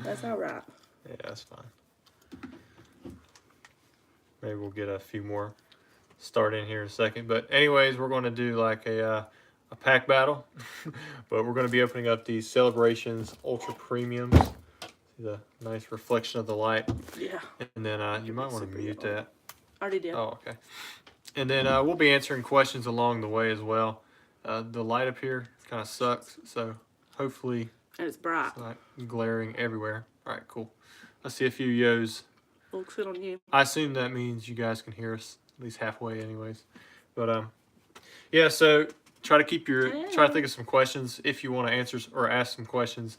That's all right. Yeah, that's fine. Maybe we'll get a few more start in here in a second. But anyways, we're going to do like a pack battle. But we're going to be opening up these Celebrations Ultra Premiums. See the nice reflection of the light. Yeah. And then you might want to mute that. Already did. Oh, okay. And then we'll be answering questions along the way as well. The light up here kind of sucks, so hopefully And it's bright. it's not glaring everywhere. All right, cool. I see a few yo's. Looks good on you. I assume that means you guys can hear us at least halfway anyways. But yeah, so try to think of some questions if you want to answer or ask some questions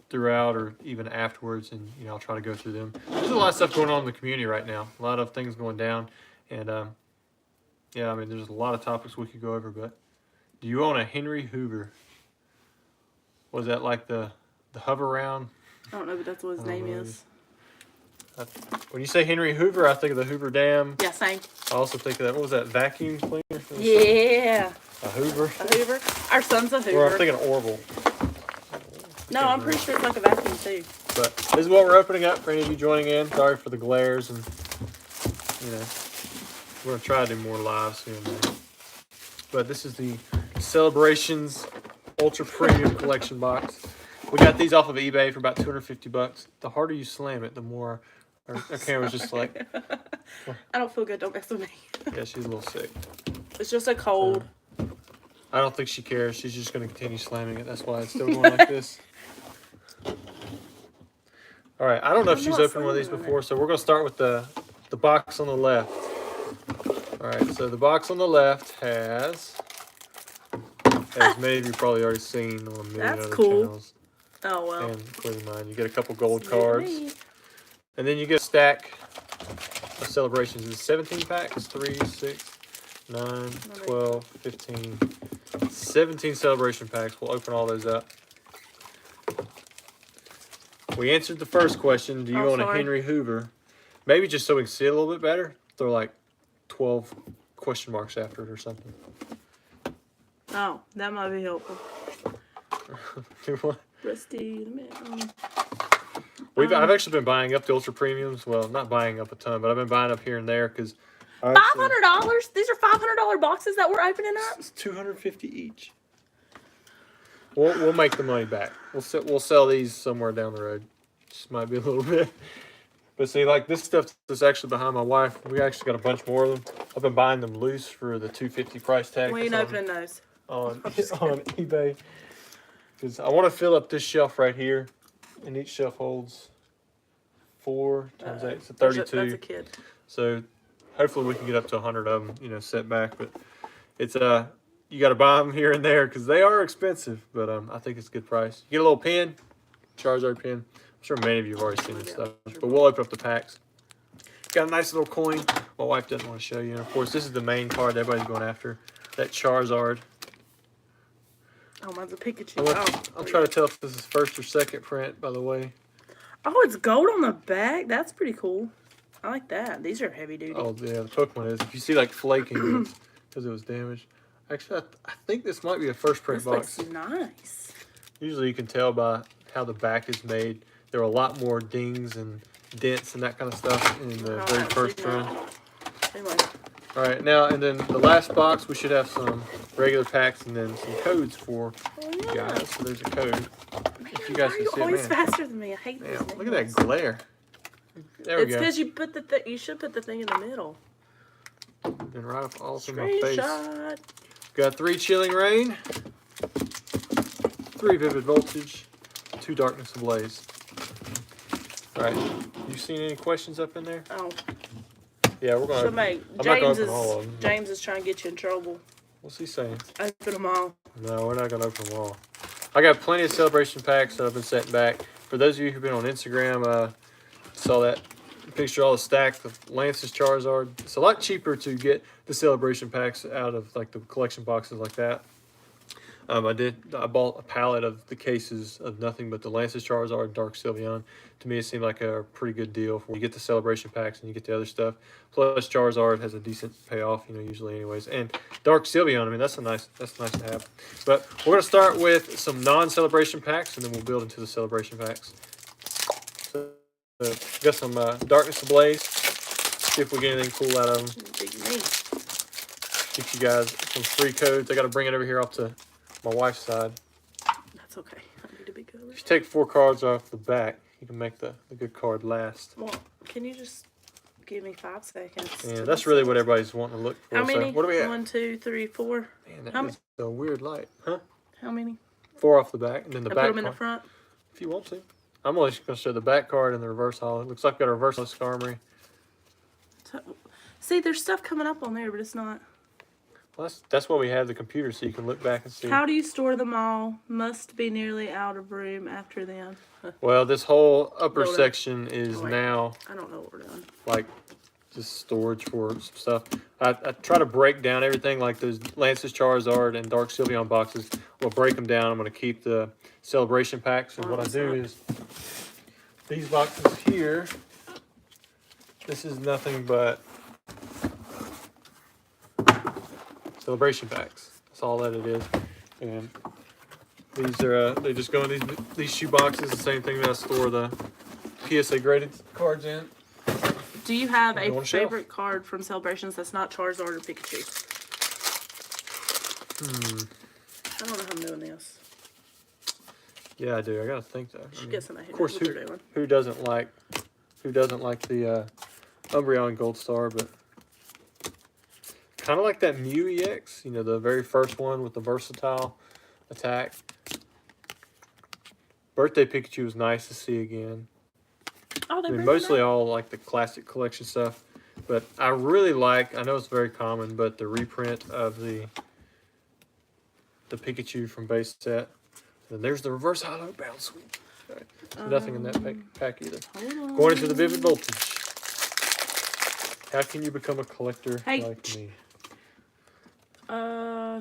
throughout or even afterwards, and I'll try to go through them. There's a lot of stuff going on in the community right now. A lot of things going down, and yeah, I mean there's a lot of topics we could go over. But do you own a Henry Hoover? Was that like the hover round? I don't know, but that's what his name is. When you say Henry Hoover, I think of the Hoover Dam. Yeah, same. I also think of that. What was that, vacuum cleaner? Yeah. A Hoover. A Hoover. Our son's a Hoover. Or I'm thinking Orville. No, I'm pretty sure it's like a vacuum too. But this is what we're opening up for any of you joining in. Sorry for the glares, and we're gonna try to do more live soon. But this is the Celebrations Ultra Premium Collection box. We got these off of eBay for about $250. The harder you slam it, the more our camera's just like. I don't feel good. Don't mess with me. Yeah, she's a little sick. It's just a cold. I don't think she cares. She's just going to continue slamming it. That's why it's still going like this. All right. I don't know if she's opened one of these before, so we're going to start with the box on the left. All right. So the box on the left has, as many of you probably already seen on a million other channels. Oh, well. And including mine. You get a couple gold cards. And then you get a stack of Celebrations. It's 17 packs. 3, 6, 9, 12, 15, 17 Celebration packs. We'll open all those up. We answered the first question. Do you own a Henry Hoover? Maybe just so we can see it a little bit better. Throw like 12 question marks after it or something. Oh, that might be helpful. Do what? Rusty. I've actually been buying up the Ultra Premiums. Well, not buying up a ton, but I've been buying up here and there because $500? These are $500 boxes that we're opening up. It's $250 each. We'll make the money back. We'll sell these somewhere down the road. Just might be a little bit. But see, like this stuff that's actually behind my wife. We actually got a bunch more of them. I've been buying them loose for the $250 price tag. We ain't opening those on eBay. Because I want to fill up this shelf right here, and each shelf holds 4 times 8, so 32. That's a kid. So hopefully we can get up to 100 of them, set back. But it's you got to buy them here and there because they are expensive. But I think it's a good price. You get a little pin, Charizard pin. I'm sure many of you have already seen this stuff. But we'll open up the packs. Got a nice little coin. My wife doesn't want to show you. And of course, this is the main card everybody's going after. That Charizard. Oh, mine's a Pikachu. I'll try to tell if this is first or second print, by the way. Oh, it's gold on the back. That's pretty cool. I like that. These are heavy duty. Oh, yeah, the Pokemon is. If you see, like, flaking because it was damaged. Actually, I think this might be a first print box. This looks nice. Usually you can tell by how the back is made. There are a lot more dings and dents and that kind of stuff in the very first run. Anyway. All right, now, and then the last box, we should have some regular packs and then some codes for you guys. So there's a code. Man, if you guys why are can you see always it, faster than me? I hate this. Look at that glare. There we go. It's because you put you should put the thing in the middle. Been right up all through my face. Screenshot. Got 3 Chilling Rain, 3 Vivid Voltage, 2 Darkness Ablaze. All right, you seen any questions up in there? Oh. Yeah, we're going to. James is trying to get you in trouble. What's he saying? Open them all. No, we're not going to open them all. I got plenty of Celebration packs that I've been setting back. For those of you who've been on Instagram, saw that picture, all the stacks of Lance's Charizard. It's a lot cheaper to get the Celebration packs out of like the collection boxes like that. I bought a pallet of the cases of nothing but the Lance's Charizard and Dark Sylveon. To me, it seemed like a pretty good deal. You get the celebration packs and you get the other stuff. Plus, Charizard has a decent payoff, usually anyways. And Dark Sylveon, I mean, that's nice to have. But we're gonna start with some non-celebration packs, and then we'll build into the celebration packs. So, got some Darkness Ablaze. See if we get anything cool out of them. Get you guys some free codes. I got to bring it over here off to my wife's side. That's okay. I need to be good. If you take 4 cards off the back, you can make the good card last. Well, can you just give me 5 seconds? Yeah, that's really what everybody's wanting to look for. How many? So what do we have? 1, 2, 3, 4. Man, that is a weird light. Huh? How many? 4 off the back, and then the back put them in the front? If you want to. I'm only just going to show the back card and the reverse holo. It looks like I've got a reverse holo Skarmory. See, there's stuff coming up on there, but it's not. Well, that's why we have the computer, so you can look back and see. How do you store them all? Must be nearly out of room after them. Well, this whole upper section is now... I don't know what we're doing. Like, just storage for some stuff. I try to break down everything, like those Lance's Charizard and Dark Sylveon boxes. We'll break them down. I'm going to keep the celebration packs. And what I do is, these boxes here, this is nothing but celebration packs. That's all that it is. And these are they just go in these shoe boxes. The same thing that I store the PSA graded cards in. Do you have a favorite card from Celebrations that's not Charizard or Pikachu? I don't know how I'm doing this. Yeah, I do. I gotta think though. Of course, who doesn't like the Umbreon Gold Star, but kind of like that Mew EX, the very first one with the versatile attack. Birthday Pikachu was nice to see again. Oh, I mean, mostly all like the classic collection stuff, but I really like, I know it's very common, but the reprint of the Pikachu from base set. And there's the reverse holo bounce sweep. Right. So nothing in that pack either. Going into the Vivid Voltage. How can you become a collector like me?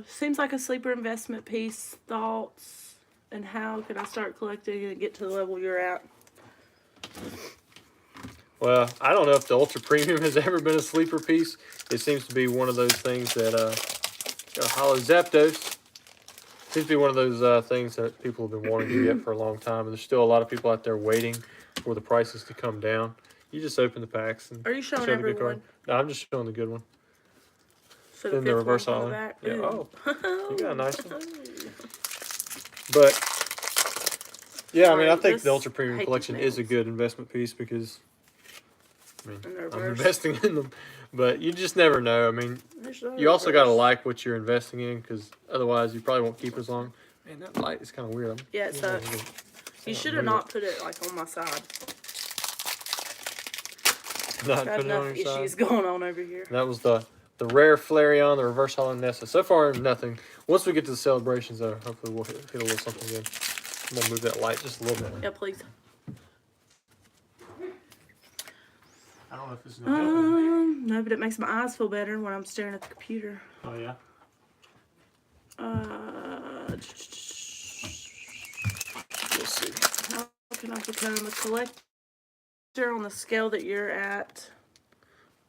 Seems like a sleeper investment piece. Thoughts, and how can I start collecting and get to the level you're at? Well, I don't know if the Ultra Premium has ever been a sleeper piece. It seems to be one of those things that, got a Holo Zapdos. Seems to be one of those things that people have been wanting to get for a long time. And there's still a lot of people out there waiting for the prices to come down. You just open the packs. And are you showing show every the good one? card. No, I'm just showing the good one. So then the reverse one holo. back. Yeah. Oh, you got a nice one. But yeah, I mean, I think the Ultra Premium Collection is a good investment piece because, I mean, I'm investing in them. But you just never know. I mean, you also got to like what you're investing in because otherwise you probably won't keep as long. Man, that light is kind of weird. Yeah, it's you should have not put it like on my side. Not got enough issues going on over here. That was the rare Flareon, the reverse holo Nessa. So far, nothing. Once we get to the celebrations, though, hopefully we'll hit a little something good. I'm going to move that light just a little bit. Yeah, please. I don't know if this is going to help. No, but it makes my eyes feel better when I'm staring at the computer. Oh, yeah? Let's see. How can I become a collector on the scale that you're at?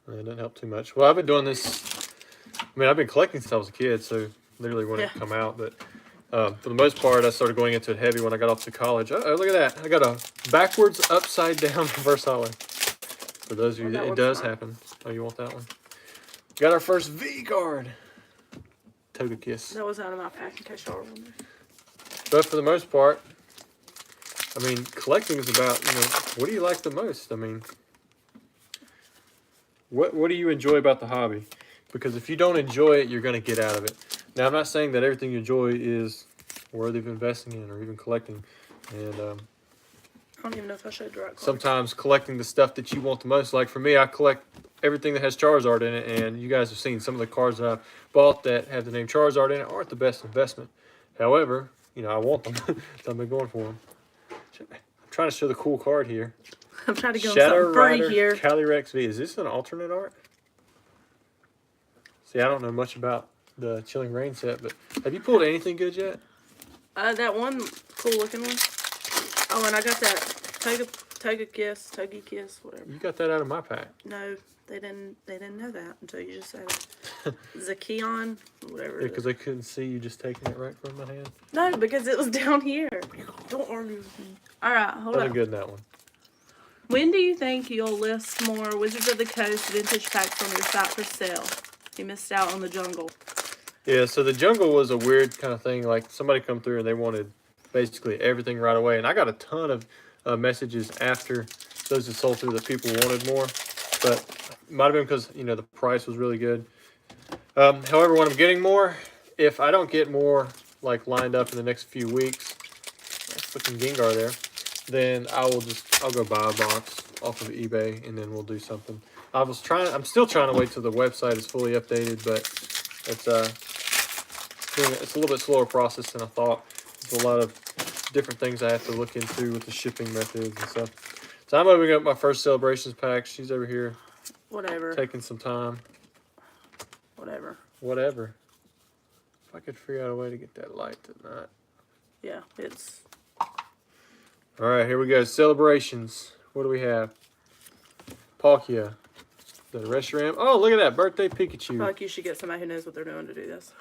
It didn't help too much. Well, I've been doing this. I mean, I've been collecting since I was a kid, so literally when it come out. But for the most part, I started going into it heavy when I got off to college. Oh, look at that. I got a backwards, upside down reverse holo. For those of you, it does happen. Oh, you want that one? Got our first V card. Togekiss. That was out of my pack in case y'all remember. But for the most part, I mean, collecting is about, what do you like the most? I mean, what do you enjoy about the hobby? Because if you don't enjoy it, you're going to get out of it. Now, I'm not saying that everything you enjoy is worthy of investing in or even collecting. And I don't even know if I showed the right card. Sometimes collecting the stuff that you want the most. Like for me, I collect everything that has Charizard in it. And you guys have seen some of the cards that I've bought that have the name Charizard in it aren't the best investment. However, I want them. So I've been going for them. I'm trying to show the cool card here. I'm trying to go Shadow something free Rider, here. Calyrex V. Is this an alternate art? See, I don't know much about the Chilling Rain set, but have you pulled anything good yet? That one cool looking one. Oh, and I got that Togi Kiss, whatever. You got that out of my pack. No, they didn't know that until you just said it. Zakion, whatever. Yeah, because they couldn't see you just taking it right from my hand. No, because it was down here. Don't argue with me. All right, hold on. Wasn't good in that one. When do you think you'll list more Wizards of the Coast vintage packs on your site for sale? You missed out on the jungle. Yeah, so the jungle was a weird kind of thing. Like, somebody come through and they wanted basically everything right away. And I got a ton of messages after those had sold through that people wanted more. But it might have been because, you know, the price was really good. However, when I'm getting more, if I don't get more, like, lined up in the next few weeks, that's looking Gengar there, then I'll go buy a box off of eBay, and then we'll do something. I'm still trying to wait till the website is fully updated, but it's a little bit slower process than I thought. There's a lot of different things I have to look into with the shipping methods and stuff. So I'm opening up my first Celebrations pack. She's over here. Whatever. Taking some time. Whatever. If I could figure out a way to get that light tonight. Yeah, it's... All right, here we go. Celebrations. What do we have? Palkia. The Reshiram. Oh, look at that. Birthday Pikachu. I feel like you should get somebody who knows what they're doing to do this.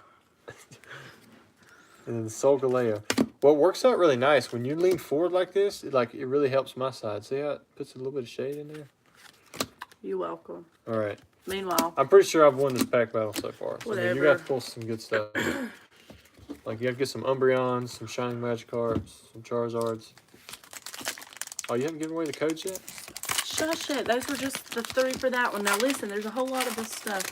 And then the Solgaleo. What works out really nice, when you lean forward like this, it really helps my side. See how it puts a little bit of shade in there? You're welcome. All right. Meanwhile, I'm pretty sure I've won this pack battle so far. So whatever. you got to pull some good stuff. Like, you got to get some Umbreons, some Shining Magikarps, some Charizards. Oh, you haven't given away the codes yet? Shush it. Those were just the 3 for that one. Now listen, there's a whole lot of this stuff.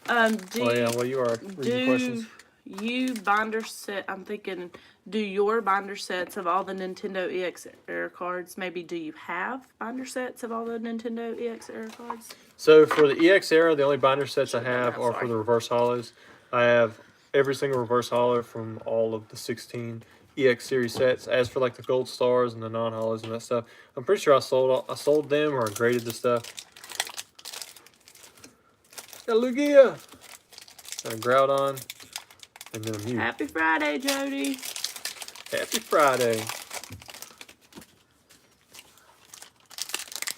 You are reading questions. You binder set, I'm thinking, do your binder sets of all the Nintendo EX Era cards, maybe do you have binder sets of all the Nintendo EX Era cards? So for the EX Era, the only binder sets I have are for the reverse hollows. I have every single reverse hollow from all of the 16 EX series sets. As for like the gold stars and the non-hollows and that stuff, I'm pretty sure I sold them or I graded the stuff. Got a Lugia, got a Groudon, and then a Mew. Happy Friday, Jody. Happy Friday.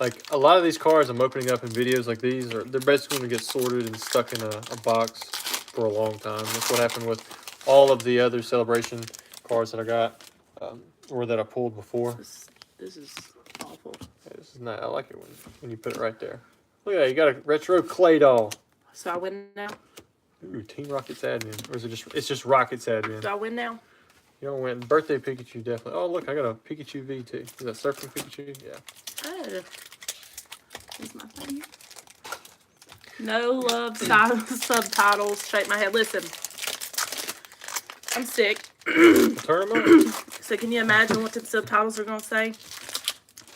Like, a lot of these cards I'm opening up in videos like these, they're basically going to get sorted and stuck in a box for a long time. That's what happened with all of the other Celebration cards that I got, or that I pulled before. This is awful. Yeah, this is not, I like it when you put it right there. Look at that, you got a retro clay doll. So I win now? Ooh, Team Rocket's admin. Or is it's just Rocket's admin? Do I win now? You don't win. Birthday Pikachu, definitely. Oh, look, I got a Pikachu V, too. Is that Surfing Pikachu? Yeah. Oh. Here's my thing. No love subtitles. Shake my head. Listen. I'm sick. Turn them on. So can you imagine what the subtitles are going to say?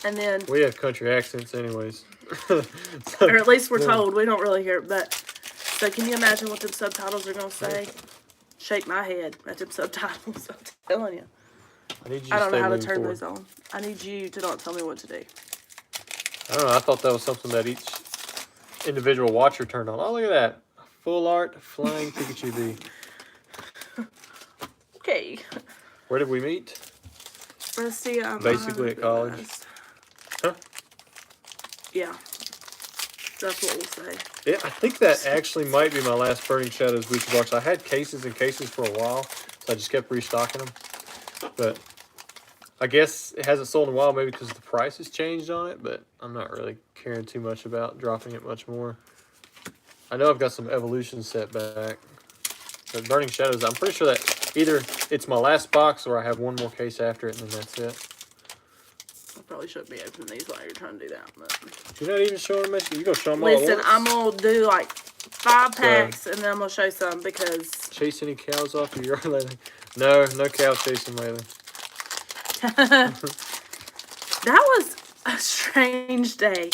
And then... We have country accents anyways. Or at least we're told. We don't really hear it. But, so can you imagine what the subtitles are going to say? Shake my head at them subtitles. I'm telling you. I don't know how to turn those on. I need you to not tell me what to do. I don't know. I thought that was something that each individual watcher turned on. Oh, look at that. Full art flying Pikachu V. Okay. Where did we meet? Let's see. Basically at college. Huh? Yeah. That's what we'll say. Yeah, I think that actually might be my last Burning Shadows booster box. I had cases and cases for a while, so I just kept restocking them. But I guess it hasn't sold in a while, maybe because the price has changed on it, but I'm not really caring too much about dropping it much more. I know I've got some Evolution set back. But Burning Shadows, I'm pretty sure that either it's my last box or I have one more case after it, and then that's it. I probably shouldn't be opening these while you're trying to do that. But... You're not even showing me? You're going to show them all Listen, at once? I'm going to do like 5 packs, and then I'm going to show some because... Chase any cows off your yard lately? No cow chasing lately. That was a strange day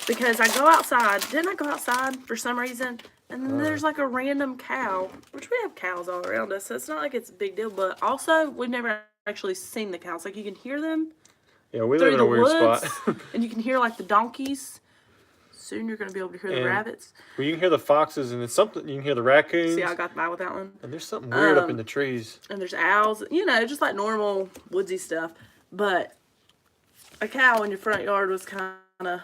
because I go outside. Didn't I go outside for some reason? And then there's like a random cow, which we have cows all around us, so it's not like it's a big deal. But also, we've never actually seen the cows. Like, you can hear them Yeah, we live in a weird spot. And you can hear like the donkeys. Soon you're going to be able to hear the And- rabbits. Well, you can hear the foxes, and it's something. You can hear the raccoons. See, I got by with that one. And there's something weird up in the trees. And there's owls, you know, just like normal woodsy stuff. But a cow in your front yard was kind of,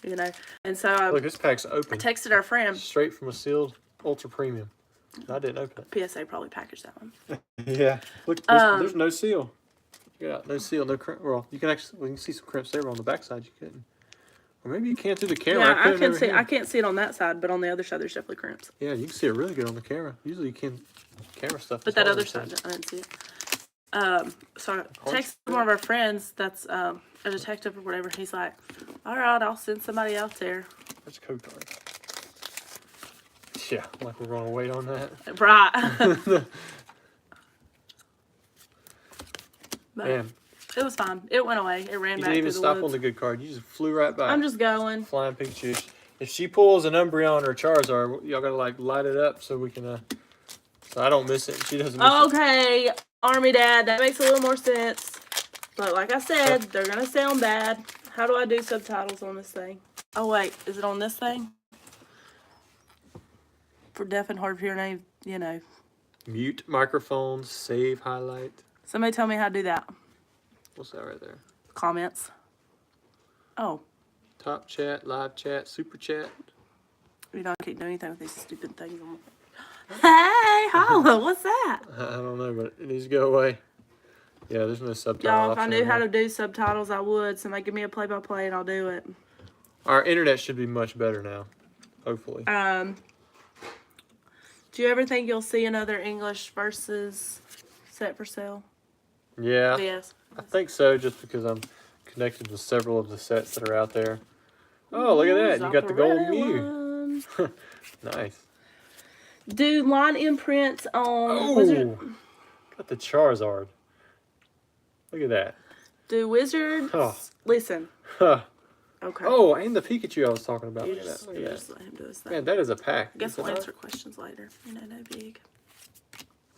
you know. And so I Look, this pack's open. texted our friend. Straight from a sealed ultra premium. I didn't open PSA probably packaged that one. it. Yeah. Look, there's no seal. Yeah, no seal, no crimp. Well, you can see some crimps there, but on the backside you couldn't. Or maybe you can through the camera. Yeah, I can see. I can't see it on that side, but on the other side, there's definitely crimps. Yeah, you can see it really good on the camera. Usually you can camera stuff. But that other side, I didn't see it. So I texted one of our friends that's a detective or whatever. He's like, all right, I'll send somebody out there. There's code card. Yeah, like we're gonna wait on that. Right. But Man, it was fine. It went away. It ran you back didn't even through the stop woods. on the good card. You just flew right by. I'm just going. Flying Pikachu. If she pulls an Umbreon or a Charizard, y'all gotta like light it up so we can. So I don't miss it. She doesn't miss it. Okay, Army Dad, that makes a little more sense. But like I said, they're gonna sound bad. How do I do subtitles on this thing? Oh wait, is it on this thing? For deaf and hard of hearing, you know. Mute microphones, save highlight. Somebody tell me how to do that. What's that right there? Comments. Oh, Top chat, live chat, super chat. you don't keep doing anything with these stupid things. Hey, holla, what's that? I don't know, but it needs to go away. Yeah, there's no subtitle Y'all, if I option knew on how there. to do subtitles, I would. Somebody give me a play-by-play and I'll do it. Our internet should be much better now, hopefully. Do you ever think you'll see another English versus set for sale? Yeah, Yes. I think so, just because I'm connected with several of the sets that are out there. Oh, look at that. You got the gold Mew. Nice. Do line imprints on Oh, Wizard. got the Charizard. Look at that. Do wizards Oh. listen? Huh. Okay. Oh, and the Pikachu I was talking about. You Look at just, that. Look you at that. just let him do his thing. Man, that is a pack. I guess Is it we'll not? answer questions later. You know, no big.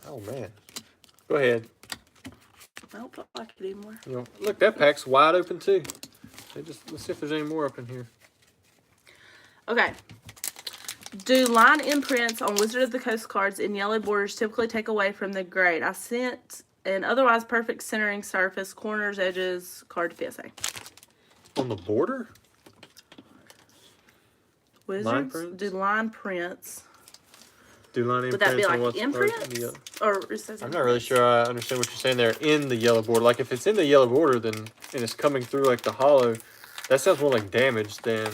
Oh, man. Go ahead. I don't feel like it anymore. You know, look, that pack's wide open, too. Let's see if there's any more up in here. Okay. Do line imprints on Wizard of the Coast cards in yellow borders typically take away from the grade? I sent an otherwise perfect centering surface, corners, edges, card to PSA. On the border? Wizards prints? do line prints. Do line Would that be imprints on like what's imprints? Or it says I'm not really sure I understand what you're saying there. In the yellow border, like if it's in the yellow border, then and it's coming through like the hollow, that sounds more like damage than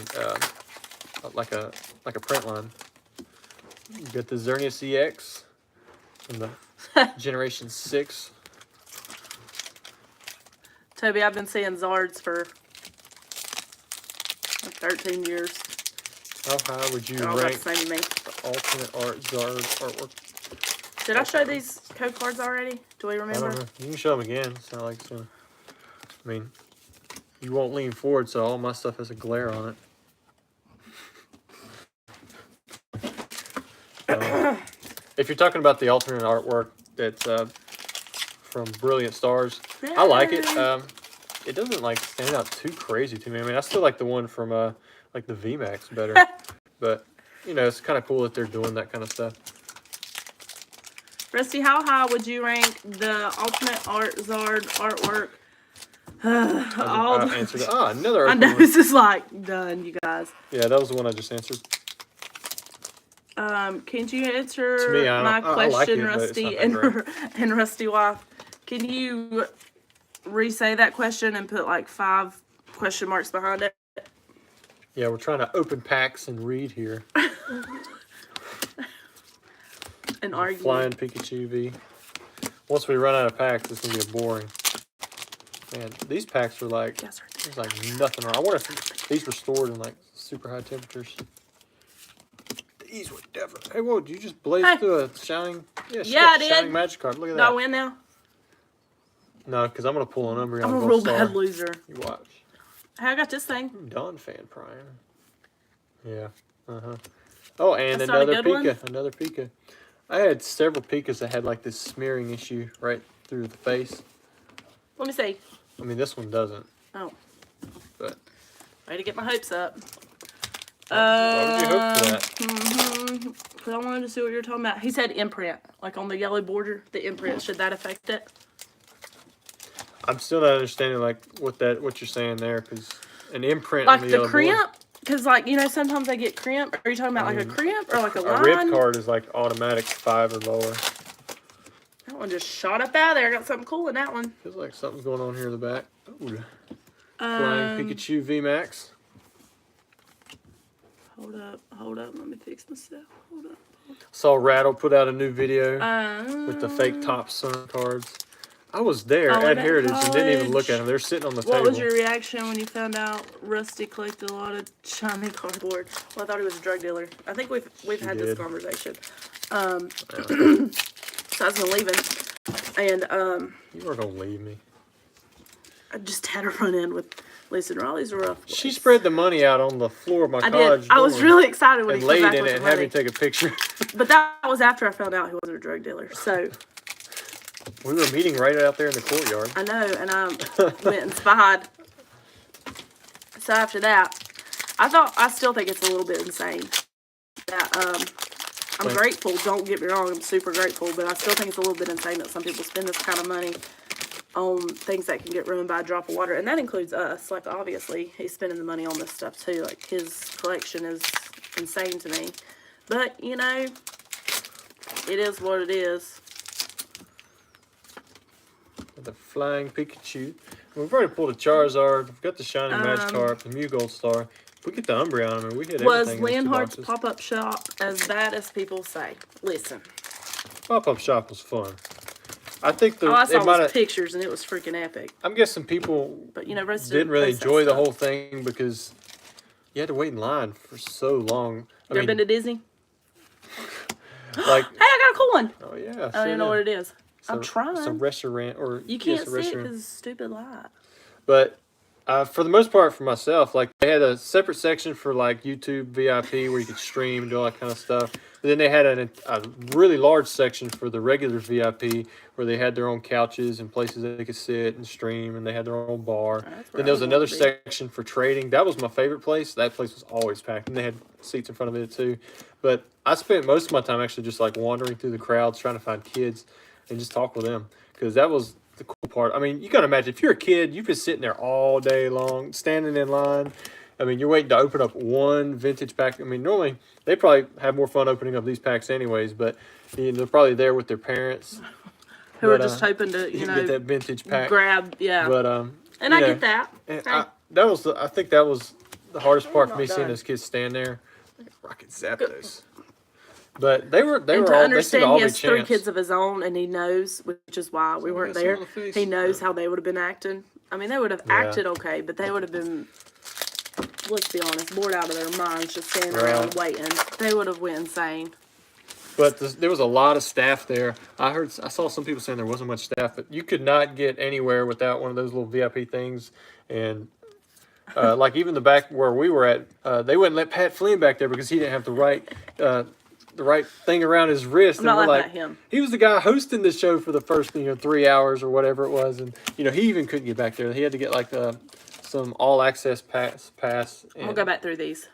like a print line. You got the Xerneas EX from the Generation 6. Toby, I've been seeing Zards for like 13 years. How high would you They're all about rank the same to me. the alternate art Zard artwork? Did I show these code cards already? Do we I remember? don't know. You can show them again. It's not like it's gonna. I mean, you won't lean forward, so all my stuff has a glare on it. If you're talking about the alternate artwork that's from Brilliant Stars, I like it. It doesn't like stand out too crazy to me. I mean, I still like the one from like the VMAX better, but you know, it's kind of cool that they're doing that kind of stuff. Rusty, how high would you rank the alternate art Zard artwork? I answered. Another. I know open one. this is like done, you guys. Yeah, that was the one I just answered. Can you answer To me, I my like question, it, but it's Rusty, not that and Rusty Wife? Can you re-say that question and put like 5 question marks behind it? Yeah, we're trying to open packs and read here. And argue. Flying Pikachu V. Once we run out of packs, it's gonna get boring. Man, these packs are like Yes, sir. there's like nothing wrong. I wonder if these were stored in like super high temperatures. These were definitely. Hey, whoa! Did you just blaze through a shining? Yeah, Yeah, I did. shining magic card. Look at Do I that. win now? No, because I'm gonna pull an Umbreon. I'm a Gold real Star. bad loser. You watch. Hey, I got this thing. Dawn fan Prime. Yeah. Oh, and That's not a another good one? Pika. Another Pika. I had several Pikas that had like this smearing issue right through the face. Let me see. I mean, this one doesn't. Oh, But way to get my hopes up. Why would you hope for that? Because I wanted to see what you're talking about. He said imprint, like on the yellow border, the imprint. Should that affect it? I'm still not understanding like what you're saying there, because an imprint Like on the yellow crimp? board. Because, like, you know, sometimes they get crimp. Are you talking about like a crimp or like a line? A rib card is like automatic 5 or lower. That one just shot up out of there. I got something cool in that one. Feels like something's going on here in the back. Ooh. Flying Pikachu VMAX. Hold up. Let me fix myself. Hold up. Saw Rattle put out a new video with the fake Top Sun cards. I was there at Heritage and didn't even look at them. They're sitting on the table. What was your reaction when you found out Rusty collected a lot of shiny cardboard? Well, I thought he was a drug dealer. I think we've had this conversation. So I was gonna leave him, and you weren't gonna leave me. I just had a run in with Lisa and Raleigh's a rough place. She spread the money out on the floor of my college I was really excited when and he came back laid in with it the and had money. me take a picture. But that was after I found out he wasn't a drug dealer. So we were meeting right out there in the courtyard. I know, and I went and spied. So after that, I still think it's a little bit insane. That I'm grateful. Don't get me wrong, I'm super grateful, but I still think it's a little bit insane that some people spend this kind of money on things that can get ruined by a drop of water, and that includes us. Like, obviously, he's spending the money on this stuff too. Like, his collection is insane to me, but you know, it is what it is. The Flying Pikachu. We've already pulled a Charizard. We've got the Shiny Magikarp, the Mew Gold Star. If we get the Umbreon, I mean, we hit Was everything. Was Leonhardt's pop-up shop as bad as people say? Listen. Pop-up shop was fun. I think I saw those pictures and it was freaking epic. I'm guessing people didn't really enjoy the whole thing because you had to wait in line for so long. You ever been to Disney? Like, hey, I got a cool one. Oh yeah. I don't even know what it is. I'm trying. It's a restaurant, or you can't see it because it's stupid light. But for the most part, for myself, like they had a separate section for like YouTube VIP where you could stream and do all that kind of stuff. But then they had a really large section for the regular VIP where they had their own couches and places that they could sit and stream, and they had their own bar. Then there was another section for trading. That was my favorite place. That place was always packed, and they had seats in front of it too. But I spent most of my time actually just like wandering through the crowds trying to find kids and just talk with them, because that was the cool part. I mean, you got to imagine, if you're a kid, you've been sitting there all day long, standing in line. I mean, you're waiting to open up one vintage pack. I mean, normally they probably have more fun opening up these packs anyways, but they're probably there with their parents who are just hoping to, you know, get that vintage pack. Grab, yeah. But and I get that. And I think that was the hardest part for me, seeing those kids stand there. Rocket Zapdos. But they were to all, understand they he has 3 kids of his own, and he knows, which is why we weren't there. He knows how they would have been acting. I mean, they would have acted okay, but they would have been, let's be honest, bored out of their minds just standing around waiting. They would have went insane. But there was a lot of staff there. I saw some people saying there wasn't much staff, but you could not get anywhere without one of those little VIP things. And like even the back where we were at, they wouldn't let Pat Flynn back there because he didn't have the right thing around his wrist. I'm not laughing at him. He was the guy hosting the show for the first 3 hours or whatever it was, and he even couldn't get back there. He had to get like some all access pass. I'll go back through these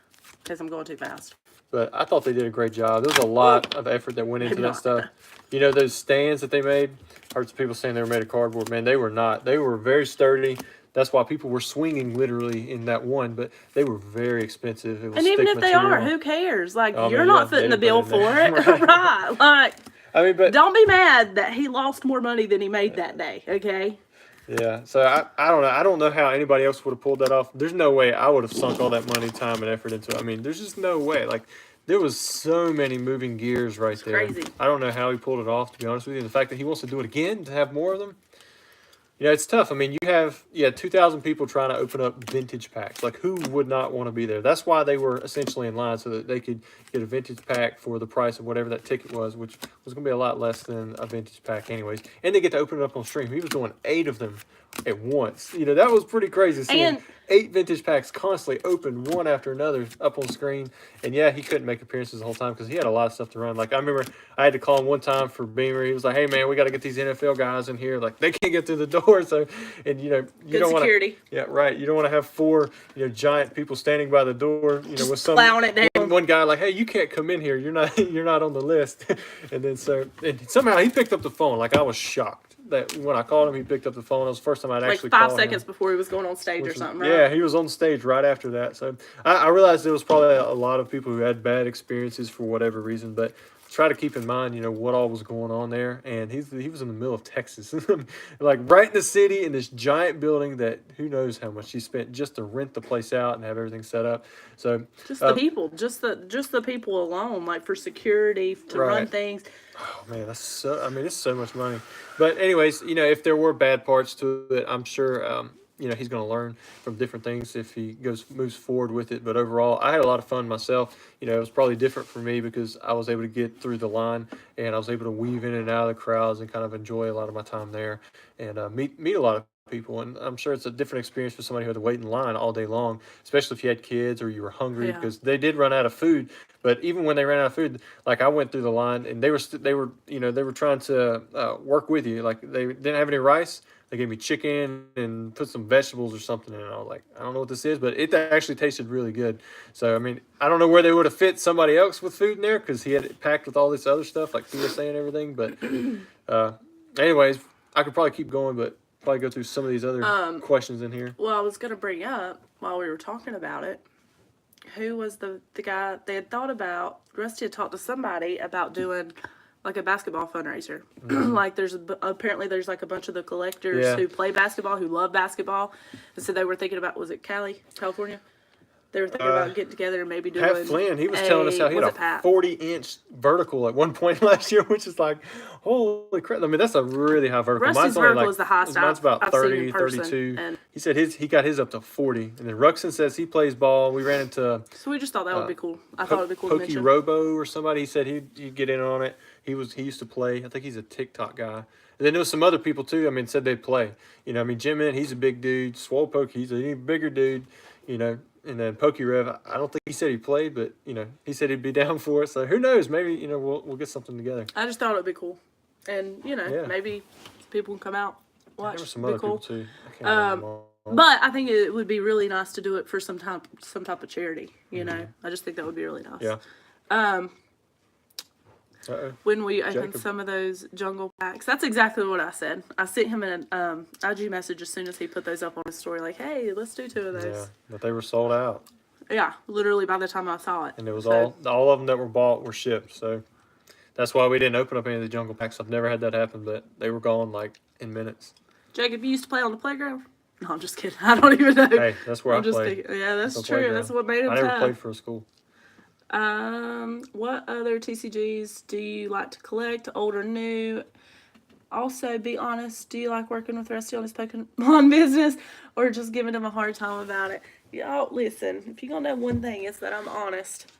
because I'm going too fast. But I thought they did a great job. There was a lot of effort that went into that stuff. You know, those stands that they made, I heard some people saying they were made of cardboard. Man, they were not. They were very steridy. That's why people were swinging literally in that one, but they were very expensive. It was and even if material. They are, who cares? Like, you're not footing the bill for it. Right. Like, I mean, but don't be mad that he lost more money than he made that day, okay? Yeah, so I don't know. I don't know how anybody else would have pulled that off. There's no way I would have sunk all that money, time, and effort into it. I mean, there's just no way. Like, there was so many moving gears right there. Crazy. I don't know how he pulled it off, to be honest with you. And the fact that he wants to do it again, to have more of them, it's tough. I mean, you have 2,000 people trying to open up vintage packs. Like, who would not want to be there? That's why they were essentially in line, so that they could get a vintage pack for the price of whatever that ticket was, which was going to be a lot less than a vintage pack anyways. And they get to open it up on stream. He was doing 8 of them at once. You know, that was pretty crazy seeing And 8 vintage packs constantly open one after another up on screen. And yeah, he couldn't make appearances the whole time because he had a lot of stuff to run. Like I remember I had to call him one time for Beamer. He was like, "Hey man, we got to get these NFL guys in here. Like they can't get through the door." So, and you know, you good don't want security. to. Yeah, right. You don't want to have 4 giant people standing by the door. You know, Just with some plowing it down. one guy like, "Hey, you can't come in here. You're not on the list." And then and somehow he picked up the phone. Like I was shocked that when I called him, he picked up the phone. It was the first time I'd Like actually 5 called seconds him. before he was going on stage or something, right? Yeah, he was on stage right after that. So I realized there was probably a lot of people who had bad experiences for whatever reason, but try to keep in mind, what all was going on there. And he was in the middle of Texas, like right in the city in this giant building that who knows how much he spent just to rent the place out and have everything set up. So just the people, just the people alone, like for security to run Right. things. Oh man, it's so much money. But anyways, if there were bad parts to it, I'm sure he's going to learn from different things if he moves forward with it. But overall, I had a lot of fun myself. It was probably different for me because I was able to get through the line and I was able to weave in and out of the crowds and kind of enjoy a lot of my time there and meet a lot of people. And I'm sure it's a different experience for somebody who had to wait in line all day long, especially if you had kids or you were hungry Yeah. because they did run out of food. But even when they ran out of food, like I went through the line and they were trying to work with you. Like they didn't have any rice. They gave me chicken and put some vegetables or something in it. I was like, I don't know what this is, but it actually tasted really good. So, I mean, I don't know where they would have fit somebody else with food in there because he had it packed with all this other stuff like PSA and everything. But anyways, I could probably keep going, but probably go through some of these other questions in here. Well, I was going to bring up while we were talking about it, who was the guy they had thought about? Rusty had talked to somebody about doing like a basketball fundraiser. Like apparently there's like a bunch of the collectors who play basketball, who love basketball. And so they were thinking about, was it California? They were thinking about getting together and maybe doing Pat Flynn, he was telling us how he had a 40-inch vertical at one point last year, which is like, holy crap. I mean, that's a really high vertical. Rusty's vertical is the highest mine's about I've 30, seen in person, 32. and He said he got his up to 40. And then Ruxin says he plays ball. We ran into so we just thought that would be cool. I thought it would be cool to mention. Robo or somebody. He said he'd get in on it. He used to play. I think he's a TikTok guy. And then there was some other people too. I mean, said they'd play. Jim Inn, he's a big dude. Swole Poke, he's a bigger dude. And then Pokey Rev, I don't think he said he played, but he said he'd be down for it. So who knows? Maybe we'll get something together. I just thought it'd be cool, and maybe people can come out watch. There were some be other cool. people too. I can't remember them all. But I think it would be really nice to do it for some type of charity. I just think that would be really nice. Yeah. When we opened Jacob. some of those jungle packs, that's exactly what I said. I sent him an IG message as soon as he put those up on his story, like, "Hey, let's do 2 of those." Yeah, but they were sold out, Yeah, literally by the time I saw it. and it was all of them that were bought were shipped. So that's why we didn't open up any of the jungle packs. I've never had that happen, but they were gone like in minutes. Jacob, you used to play on the playground? No, I'm just kidding. I don't even know. Hey, that's where I'm I just played. thinking, yeah, that's The true. playground. That's what made him I never tough. played for a school. What other TCGs do you like to collect, old or new? Also, be honest, do you like working with Rusty on his Pokemon business or just giving him a hard time about it? Y'all, listen, if you're going to know one thing, it's that I'm honest.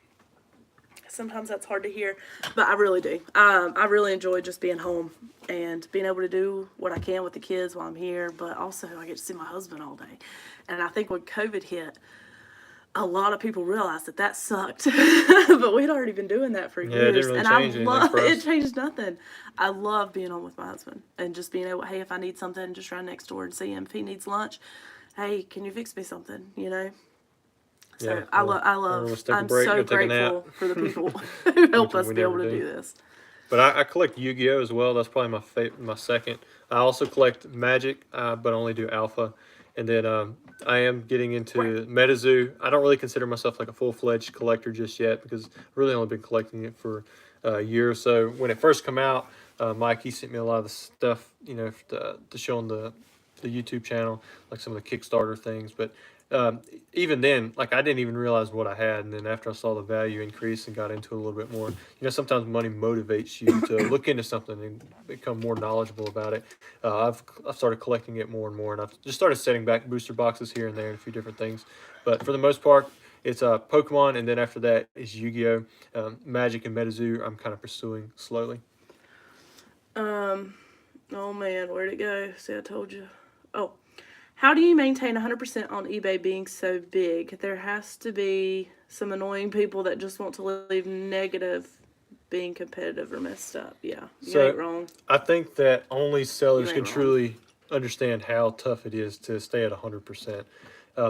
Sometimes that's hard to hear, but I really do. I really enjoy just being home and being able to do what I can with the kids while I'm here, but also I get to see my husband all day. And I think when COVID hit, a lot of people realized that sucked, but we'd already been doing that for Yeah, years. it didn't really and change anything for us. It changed nothing. I love being home with my husband and just being able, hey, if I need something, just run next door and see him. If he needs lunch, hey, can you fix me something? So Yeah, I we'll love. just take a I'm break, so go take a nap. grateful for the people who help us we be able never to do. do this. But I collect Yu-Gi-Oh as well. That's probably my second. I also collect Magic, but only do Alpha. And then I am getting into MetaZoo. I don't really consider myself like a full-fledged collector just yet because I've really only been collecting it for a year or so. When it first came out, Mike, he sent me a lot of the stuff, to show on the YouTube channel, like some of the Kickstarter things. But even then, like I didn't even realize what I had, and then after I saw the value increase and got into it a little bit more, sometimes money motivates you to look into something and become more knowledgeable about it. I've started collecting it more and more, and I've just started setting back booster boxes here and there and a few different things. But for the most part, it's Pokemon, and then after that is Yu-Gi-Oh, Magic, and MetaZoo. I'm kind of pursuing slowly. Oh man, where'd it go? See, I told you. Oh, how do you maintain 100% on eBay being so big? There has to be some annoying people that just want to leave negative, being competitive or messed up. Yeah, you ain't wrong. I think that only sellers You can ain't wrong. truly understand how tough it is to stay at 100%.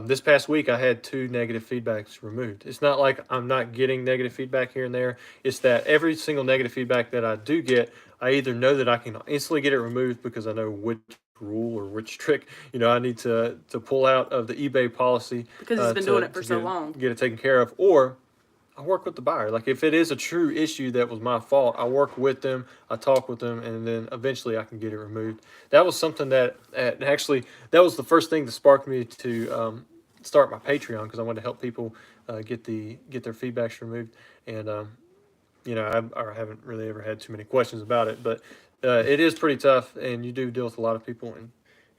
This past week, I had 2 negative feedbacks removed. It's not like I'm not getting negative feedback here and there. It's that every single negative feedback that I do get, I either know that I can instantly get it removed because I know which rule or which trick I need to pull out of the eBay policy Because he's been doing it for so long. get it taken care of, or I work with the buyer. Like if it is a true issue that was my fault, I work with them, I talk with them, and then eventually I can get it removed. That was something that actually that was the first thing that sparked me to start my Patreon, because I wanted to help people get their feedbacks removed. And I haven't really ever had too many questions about it, but it is pretty tough, and you do deal with a lot of people, and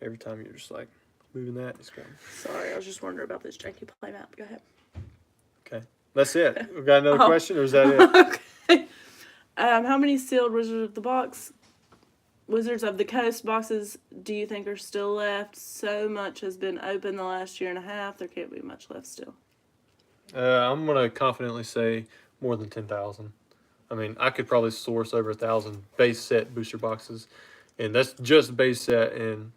every time you're just like moving that, it's going. Sorry, I was just wondering about this janky play map. Go ahead. Okay. That's it. We've got another question, or is that it? Okay. How many sealed Wizards of the Coast boxes do you think are still left? So much has been open the last year and a half. There can't be much left still. I'm gonna confidently say more than 10,000. I mean, I could probably source over 1,000 base set booster boxes, and that's just base set, and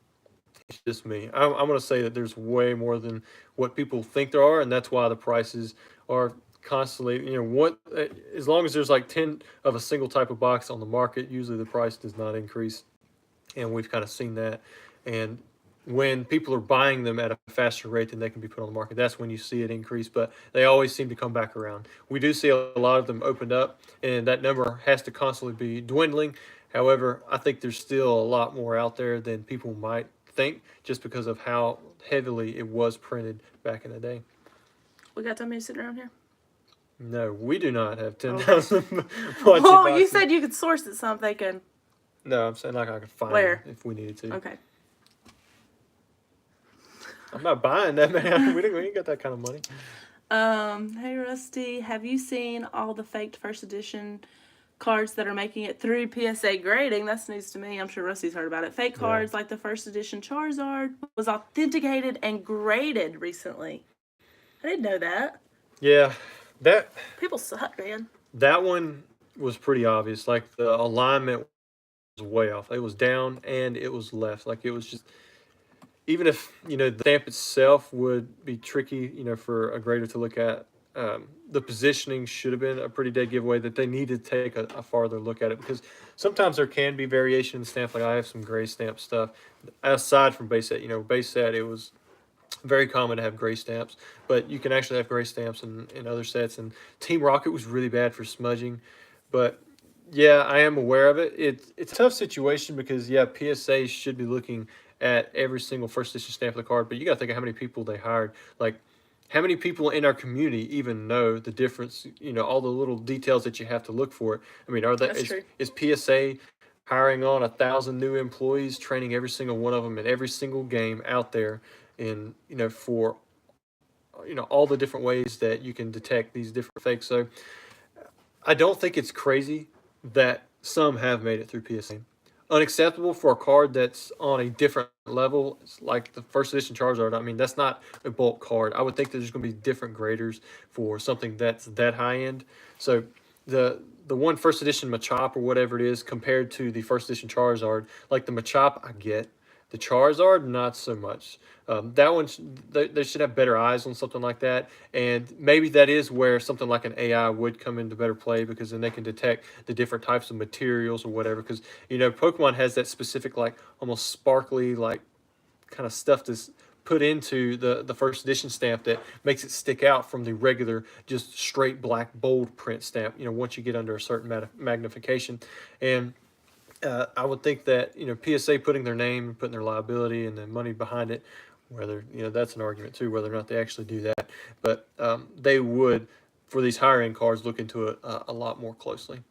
it's just me. I'm gonna say that there's way more than what people think there are, and that's why the prices are constantly, as long as there's like 10 of a single type of box on the market, usually the price does not increase, and we've kind of seen that. And when people are buying them at a faster rate than they can be put on the market, that's when you see it increase, but they always seem to come back around. We do see a lot of them opened up, and that number has to constantly be dwindling. However, I think there's still a lot more out there than people might think, just because of how heavily it was printed back in the day. We got somebody sitting around here? No, we do not have 10,000 watching Oh, boxes. you said you could source it so they can. No, I'm saying like I could find Where? them if we needed to. Okay. I'm not buying that, man. We ain't got that kind of money. Hey Rusty, have you seen all the faked first edition cards that are making it through PSA grading? That's news to me. I'm sure Rusty's heard about it. Fake cards like the first edition Charizard was authenticated and graded recently. I didn't know that. Yeah, People suck, man. that one was pretty obvious. Like the alignment was way off. It was down and it was left. Like it was just, even if the stamp itself would be tricky, for a grader to look at. The positioning should have been a pretty dead giveaway that they need to take a farther look at it, because sometimes there can be variation in the stamp. Like I have some gray stamp stuff aside from base set. Base set, it was very common to have gray stamps, but you can actually have gray stamps in other sets. And Team Rocket was really bad for smudging, but yeah, I am aware of it. It's a tough situation because PSA should be looking at every single first edition stamp of the card, but you got to think of how many people they hired. Like, how many people in our community even know the difference? All the little details that you have to look for. I mean, is PSA hiring on 1,000 new employees, training every single one of them in every single game out there, in for all the different ways that you can detect these different fakes? So I don't think it's crazy that some have made it through PSA. Unacceptable for a card that's on a different level, like the first edition Charizard. I mean, that's not a bulk card. I would think that there's going to be different graders for something that's that high end. So the one first edition Machop or whatever it is compared to the first edition Charizard, like the Machop I get, the Charizard not so much. That one, they should have better eyes on something like that, and maybe that is where something like an AI would come into better play, because then they can detect the different types of materials or whatever. Because Pokemon has that specific, like, almost sparkly, like, kind of stuff that's put into the first edition stamp that makes it stick out from the regular just straight black bold print stamp. Once you get under a certain magnification. And I would think that PSA putting their name, putting their liability and the money behind it, whether that's an argument too, whether or not they actually do that, but they would, for these higher end cards, look into it a lot more closely.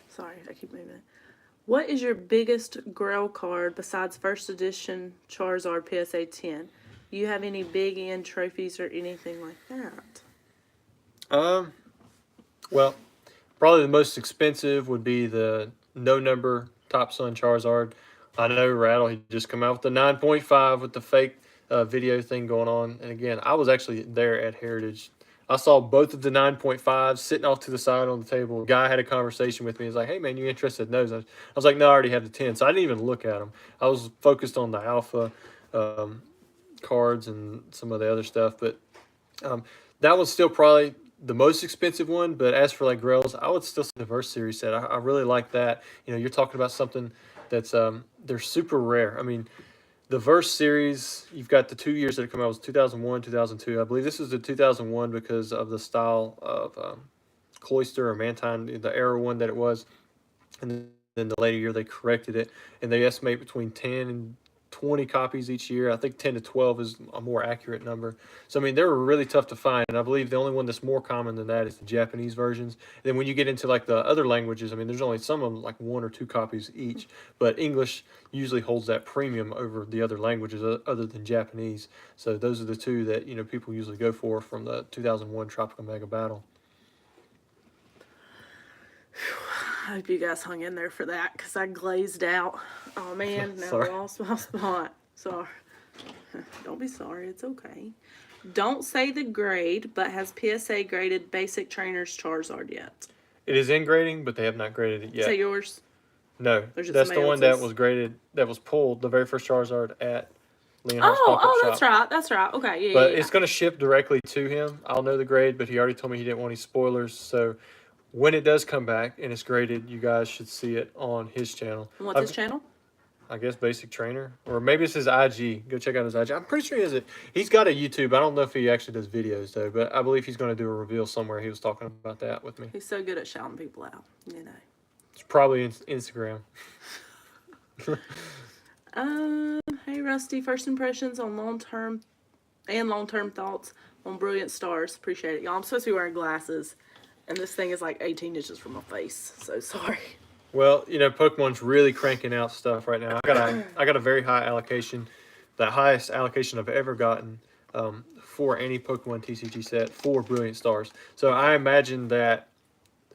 Sorry, I keep moving. What is your biggest Grail card besides first edition Charizard PSA 10? You have any big end trophies or anything like that? Well, probably the most expensive would be the no number Top Sun Charizard. I know Rattle, he just come out with the 9.5 with the fake video thing going on. And again, I was actually there at Heritage. I saw both of the 9.5s sitting off to the side on the table. A guy had a conversation with me. He's like, "Hey man, you interested in those?" I was like, "No, I already have the 10." So I didn't even look at them. I was focused on the alpha cards and some of the other stuff. But that was still probably the most expensive one. But as for like Grails, I would still say the Verse series set. I really like that. You know, you're talking about something that's they're super rare. I mean, the Verse series, you've got the 2 years that come out, was 2001, 2002. I believe this is the 2001 because of the style of Cloister or Mantine, the era one that it was. And then the later year they corrected it, and they estimate between 10 and 20 copies each year. I think 10 to 12 is a more accurate number. So, I mean, they're really tough to find, and I believe the only one that's more common than that is the Japanese versions. And then when you get into, like, the other languages, I mean, there's only some of them, like 1 or 2 copies each, but English usually holds that premium over the other languages other than Japanese. So those are the two that, you know, people usually go for from the 2001 Tropical Mega Battle. I hope you guys hung in there for that because I glazed out. Oh man, now I lost my spot. Sorry. Don't be sorry, it's okay. Don't say the grade, but has PSA graded Basic Trainers Charizard yet? It is in grading, but they have not graded it yet. Say yours? No, that's the one that was graded, that was pulled, the very first Charizard at Leonhardt's pop-up shop. That's right. Okay, yeah, But yeah. it's going to ship directly to him. I'll know the grade, but he already told me he didn't want any spoilers. So when it does come back and it's graded, you guys should see it on his channel. What's his channel? I guess Basic Trainer, or maybe it's his IG. Go check out his IG. I'm pretty sure he has it. He's got a YouTube. I don't know if he actually does videos though, but I believe he's going to do a reveal somewhere. He was talking about that with me. He's so good at shouting people out, you know. It's probably Instagram. Hey Rusty, first impressions on long-term thoughts on Brilliant Stars. Appreciate it, y'all. I'm supposed to be wearing glasses, and this thing is like 18 inches from my face. So sorry. Well, you know, Pokemon's really cranking out stuff right now. I got a very high allocation, the highest allocation I've ever gotten for any Pokemon TCG set for Brilliant Stars. So I imagine that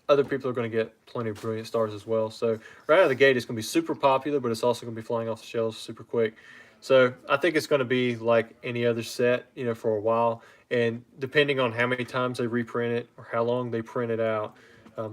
other people are going to get plenty of Brilliant Stars as well. So right out of the gate, it's going to be super popular, but it's also going to be flying off the shelves super quick. So I think it's going to be like any other set, you know, for a while. And depending on how many times they reprint it or how long they print it out,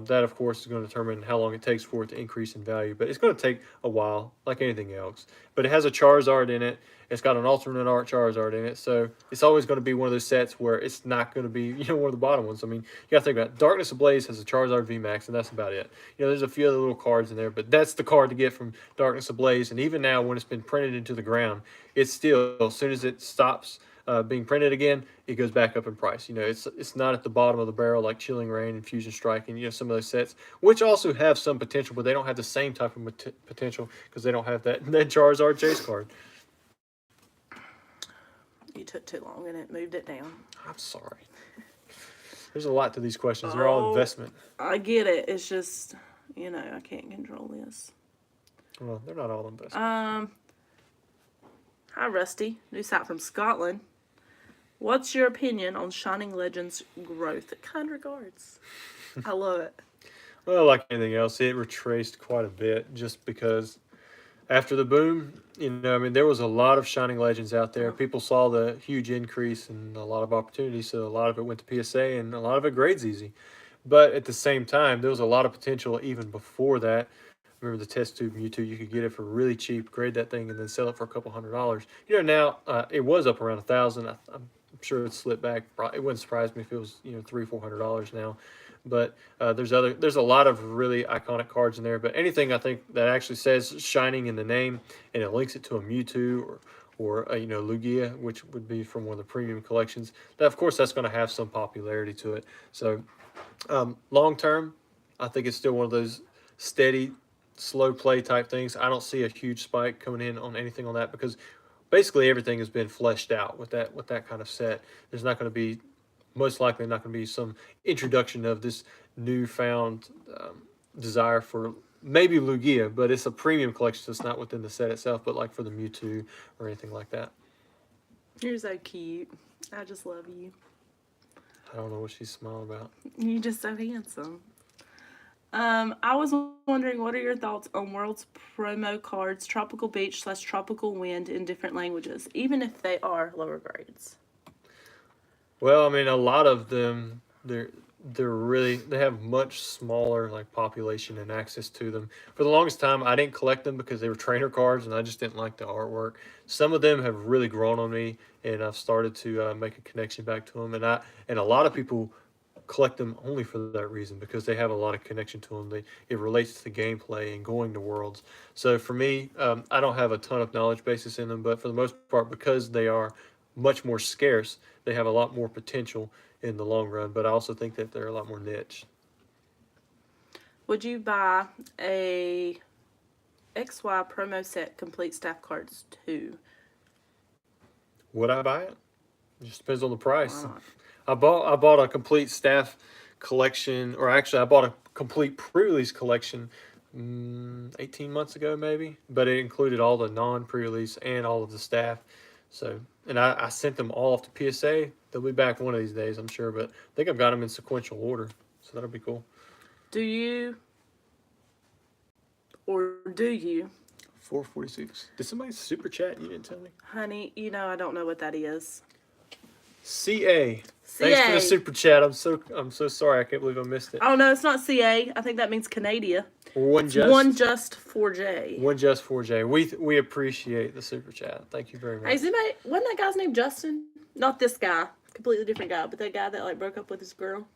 that, of course, is going to determine how long it takes for it to increase in value. But it's going to take a while, like anything else. But it has a Charizard in it. It's got an alternate art Charizard in it. So it's always going to be one of those sets where it's not going to be, you know, one of the bottom ones. I mean, you got to think about it. Darkness Ablaze has a Charizard VMAX, and that's about it. You know, there's a few other little cards in there, but that's the card to get from Darkness Ablaze. And even now, when it's been printed into the ground, it's still, as soon as it stops being printed again, it goes back up in price. You know, it's not at the bottom of the barrel like Chilling Reign and Fusion Strike and, you know, some of those sets, which also have some potential, but they don't have the same type of potential because they don't have that Charizard Chase card. You took too long and it moved it down. I'm sorry. There's a lot to these questions. They're all investment. I get it. It's just, you know, I can't control this. Well, they're not all investment. Hi, Rusty. New site from Scotland. What's your opinion on Shining Legends growth? Kind regards. I love it. Well, like anything else, it retraced quite a bit just because after the boom, you know, I mean, there was a lot of Shining Legends out there. People saw the huge increase and a lot of opportunity, so a lot of it went to PSA and a lot of it grades easy. But at the same time, there was a lot of potential even before that. Remember the test tube Mewtwo, you could get it for really cheap, grade that thing, and then sell it for a couple $100. You know, now it was up around $1,000. I'm sure it's slipped back. It wouldn't surprise me if it was, you know, $300-400 now. But there's a lot of really iconic cards in there. But anything I think that actually says Shining in the name and it links it to a Mewtwo or you know, Lugia, which would be from one of the premium collections, that of course that's going to have some popularity to it. So long term, I think it's still one of those steady, slow play type things. I don't see a huge spike coming in on anything on that because basically everything has been fleshed out with that kind of set. There's not going to be, most likely not going to be some introduction of this newfound desire for maybe Lugia, but it's a premium collection, so it's not within the set itself, but like for the Mewtwo or anything like that. You're so cute. I just love you. I don't know what she's smiling about. You're just so handsome. I was wondering, what are your thoughts on World's promo cards, Tropical Beach / Tropical Wind in different languages, even if they are lower grades? Well, I mean, a lot of them they have much smaller like population and access to them. For the longest time, I didn't collect them because they were trainer cards, and I just didn't like the artwork. Some of them have really grown on me, and I've started to make a connection back to them. And a lot of people collect them only for that reason because they have a lot of connection to them. It relates to the gameplay and going to worlds. So for me, I don't have a ton of knowledge basis in them, but for the most part, because they are much more scarce, they have a lot more potential in the long run. But I also think that they're a lot more niche. Would you buy a XY promo set complete staff cards too? Would I buy it? It just depends on the price. Why not? I bought a complete staff collection, or actually, I bought a complete pre-release collection 18 months ago, maybe. But it included all the non-pre-release and all of the staff. So, and I sent them all off to PSA. They'll be back one of these days, I'm sure. But I think I've got them in sequential order, so that'll be cool. Do you 446. Did somebody super chat? You didn't tell me. honey, I don't know what that is. CA. Thanks for the super chat. I'm so sorry. I can't believe I missed it. Oh no, it's not CA. I think that means Canada. One just 4J. One just 4J. We appreciate the super chat. Thank you very much. Hey, wasn't that guy's name Justin? Not this guy. Completely different guy, but that guy that like broke up with his girl.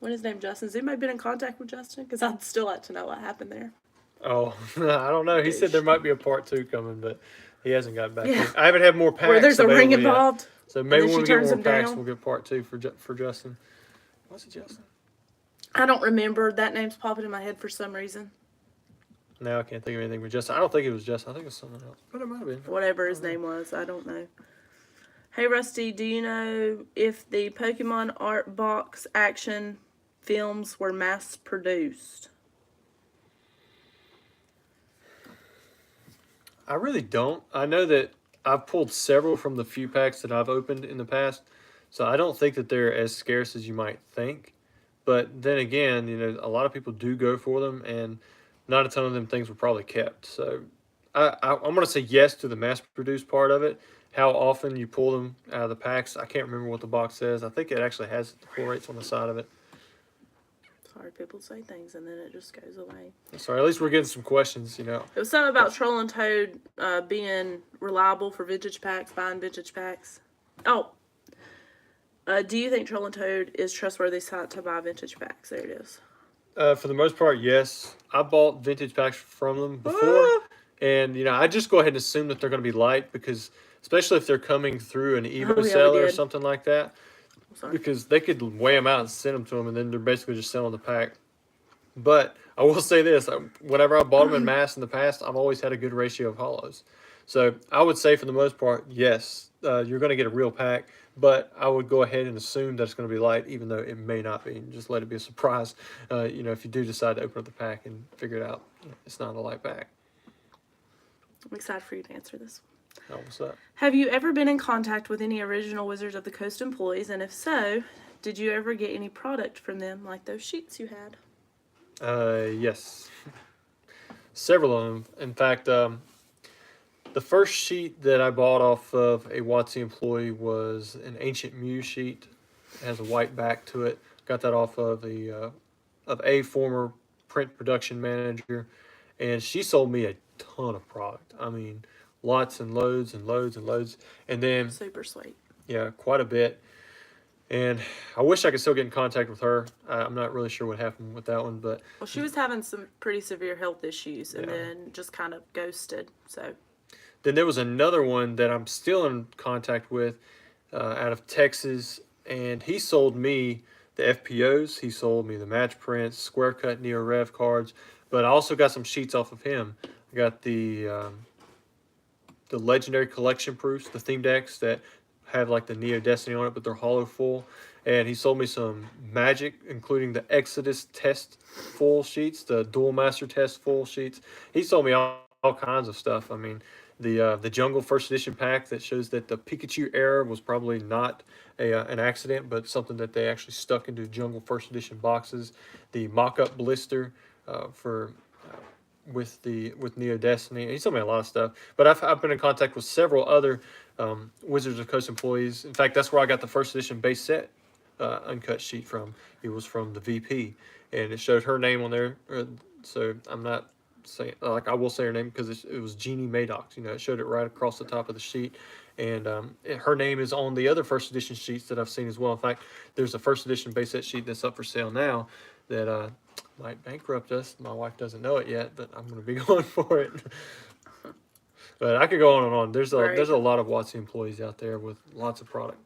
What is his name, Justin? Has anybody been in contact with Justin? Because I'd still like to know what happened there. Oh, I don't know. He said there might be a part 2 coming, but he hasn't got back. Yeah. I haven't had more packs. Where there's a ring involved. So maybe when we get more packs, down. we'll get part 2 for Justin. What's it, Justin? I don't remember. That name's popping in my head for some reason. Now I can't think of anything with Justin. I don't think it was Justin. I think it was someone else. But it might have been. Whatever his name was. I don't know. Hey, Rusty, do you know if the Pokemon art box action films were mass produced? I really don't. I know that I've pulled several from the few packs that I've opened in the past, so I don't think that they're as scarce as you might think. But then again, a lot of people do go for them, and not a ton of them things were probably kept. So I'm going to say yes to the mass-produced part of it. How often you pull them out of the packs, I can't remember what the box says. I think it actually has the pull rates on the side of it. Sorry, people say things and then it just goes away. Sorry, at least we're getting some questions, It was something about Troll and Toad being reliable for vintage packs, buying vintage packs. Oh. Do you think Troll and Toad is trustworthy site to buy vintage packs? There it is. For the most part, yes. I bought vintage packs from them before. And, I just go ahead and assume that they're going to be light because, especially if they're coming through an Evo seller or something like that. Sorry. Because they could weigh them out and send them to them, and then they're basically just selling the pack. But I will say this. Whenever I bought them in mass in the past, I've always had a good ratio of hollows. So I would say for the most part, yes, you're going to get a real pack. But I would go ahead and assume that it's going to be light, even though it may not be. And just let it be a surprise, if you do decide to open up the pack and figure it out, it's not a light pack. I'm excited for you to answer this. Oh, what's up? Have you ever been in contact with any original Wizards of the Coast employees? And if so, did you ever get any product from them, like those sheets you had? Yes. Several of them. In fact, the first sheet that I bought off of a WotC employee was an Ancient Muse sheet. It has a white back to it. Got that off of a former print production manager, and she sold me a ton of product. I mean, lots and loads and loads and loads. And then super sweet. Yeah, quite a bit. And I wish I could still get in contact with her. I'm not really sure what happened with that one, but well, she was having some pretty severe health issues, and then just kind of ghosted. So then there was another one that I'm still in contact with, out of Texas, and he sold me the FPOs. He sold me the match prints, square cut Neo Rev cards, but I also got some sheets off of him. I got the legendary collection proofs, the theme decks that have like the Neo Destiny on it, but they're hollow full. And he sold me some Magic, including the Exodus test full sheets, the Dual Master test full sheets. He sold me all kinds of stuff. I mean, the Jungle First Edition pack that shows that the Pikachu era was probably not an accident, but something that they actually stuck into Jungle First Edition boxes. The mock-up blister for with Neo Destiny. He's told me a lot of stuff, but I've been in contact with several other Wizards of the Coast employees. In fact, that's where I got the first edition base set uncut sheet from. It was from the VP, and it showed her name on there. So I'm not saying, like, I will say her name because it was Jeannie Maddox. You know, it showed it right across the top of the sheet, and her name is on the other first edition sheets that I've seen as well. In fact, there's a first edition base set sheet that's up for sale now that might bankrupt us. My wife doesn't know it yet, but I'm going to be going for it. But I could go on and on. There's a lot of WotC employees out there with lots of product.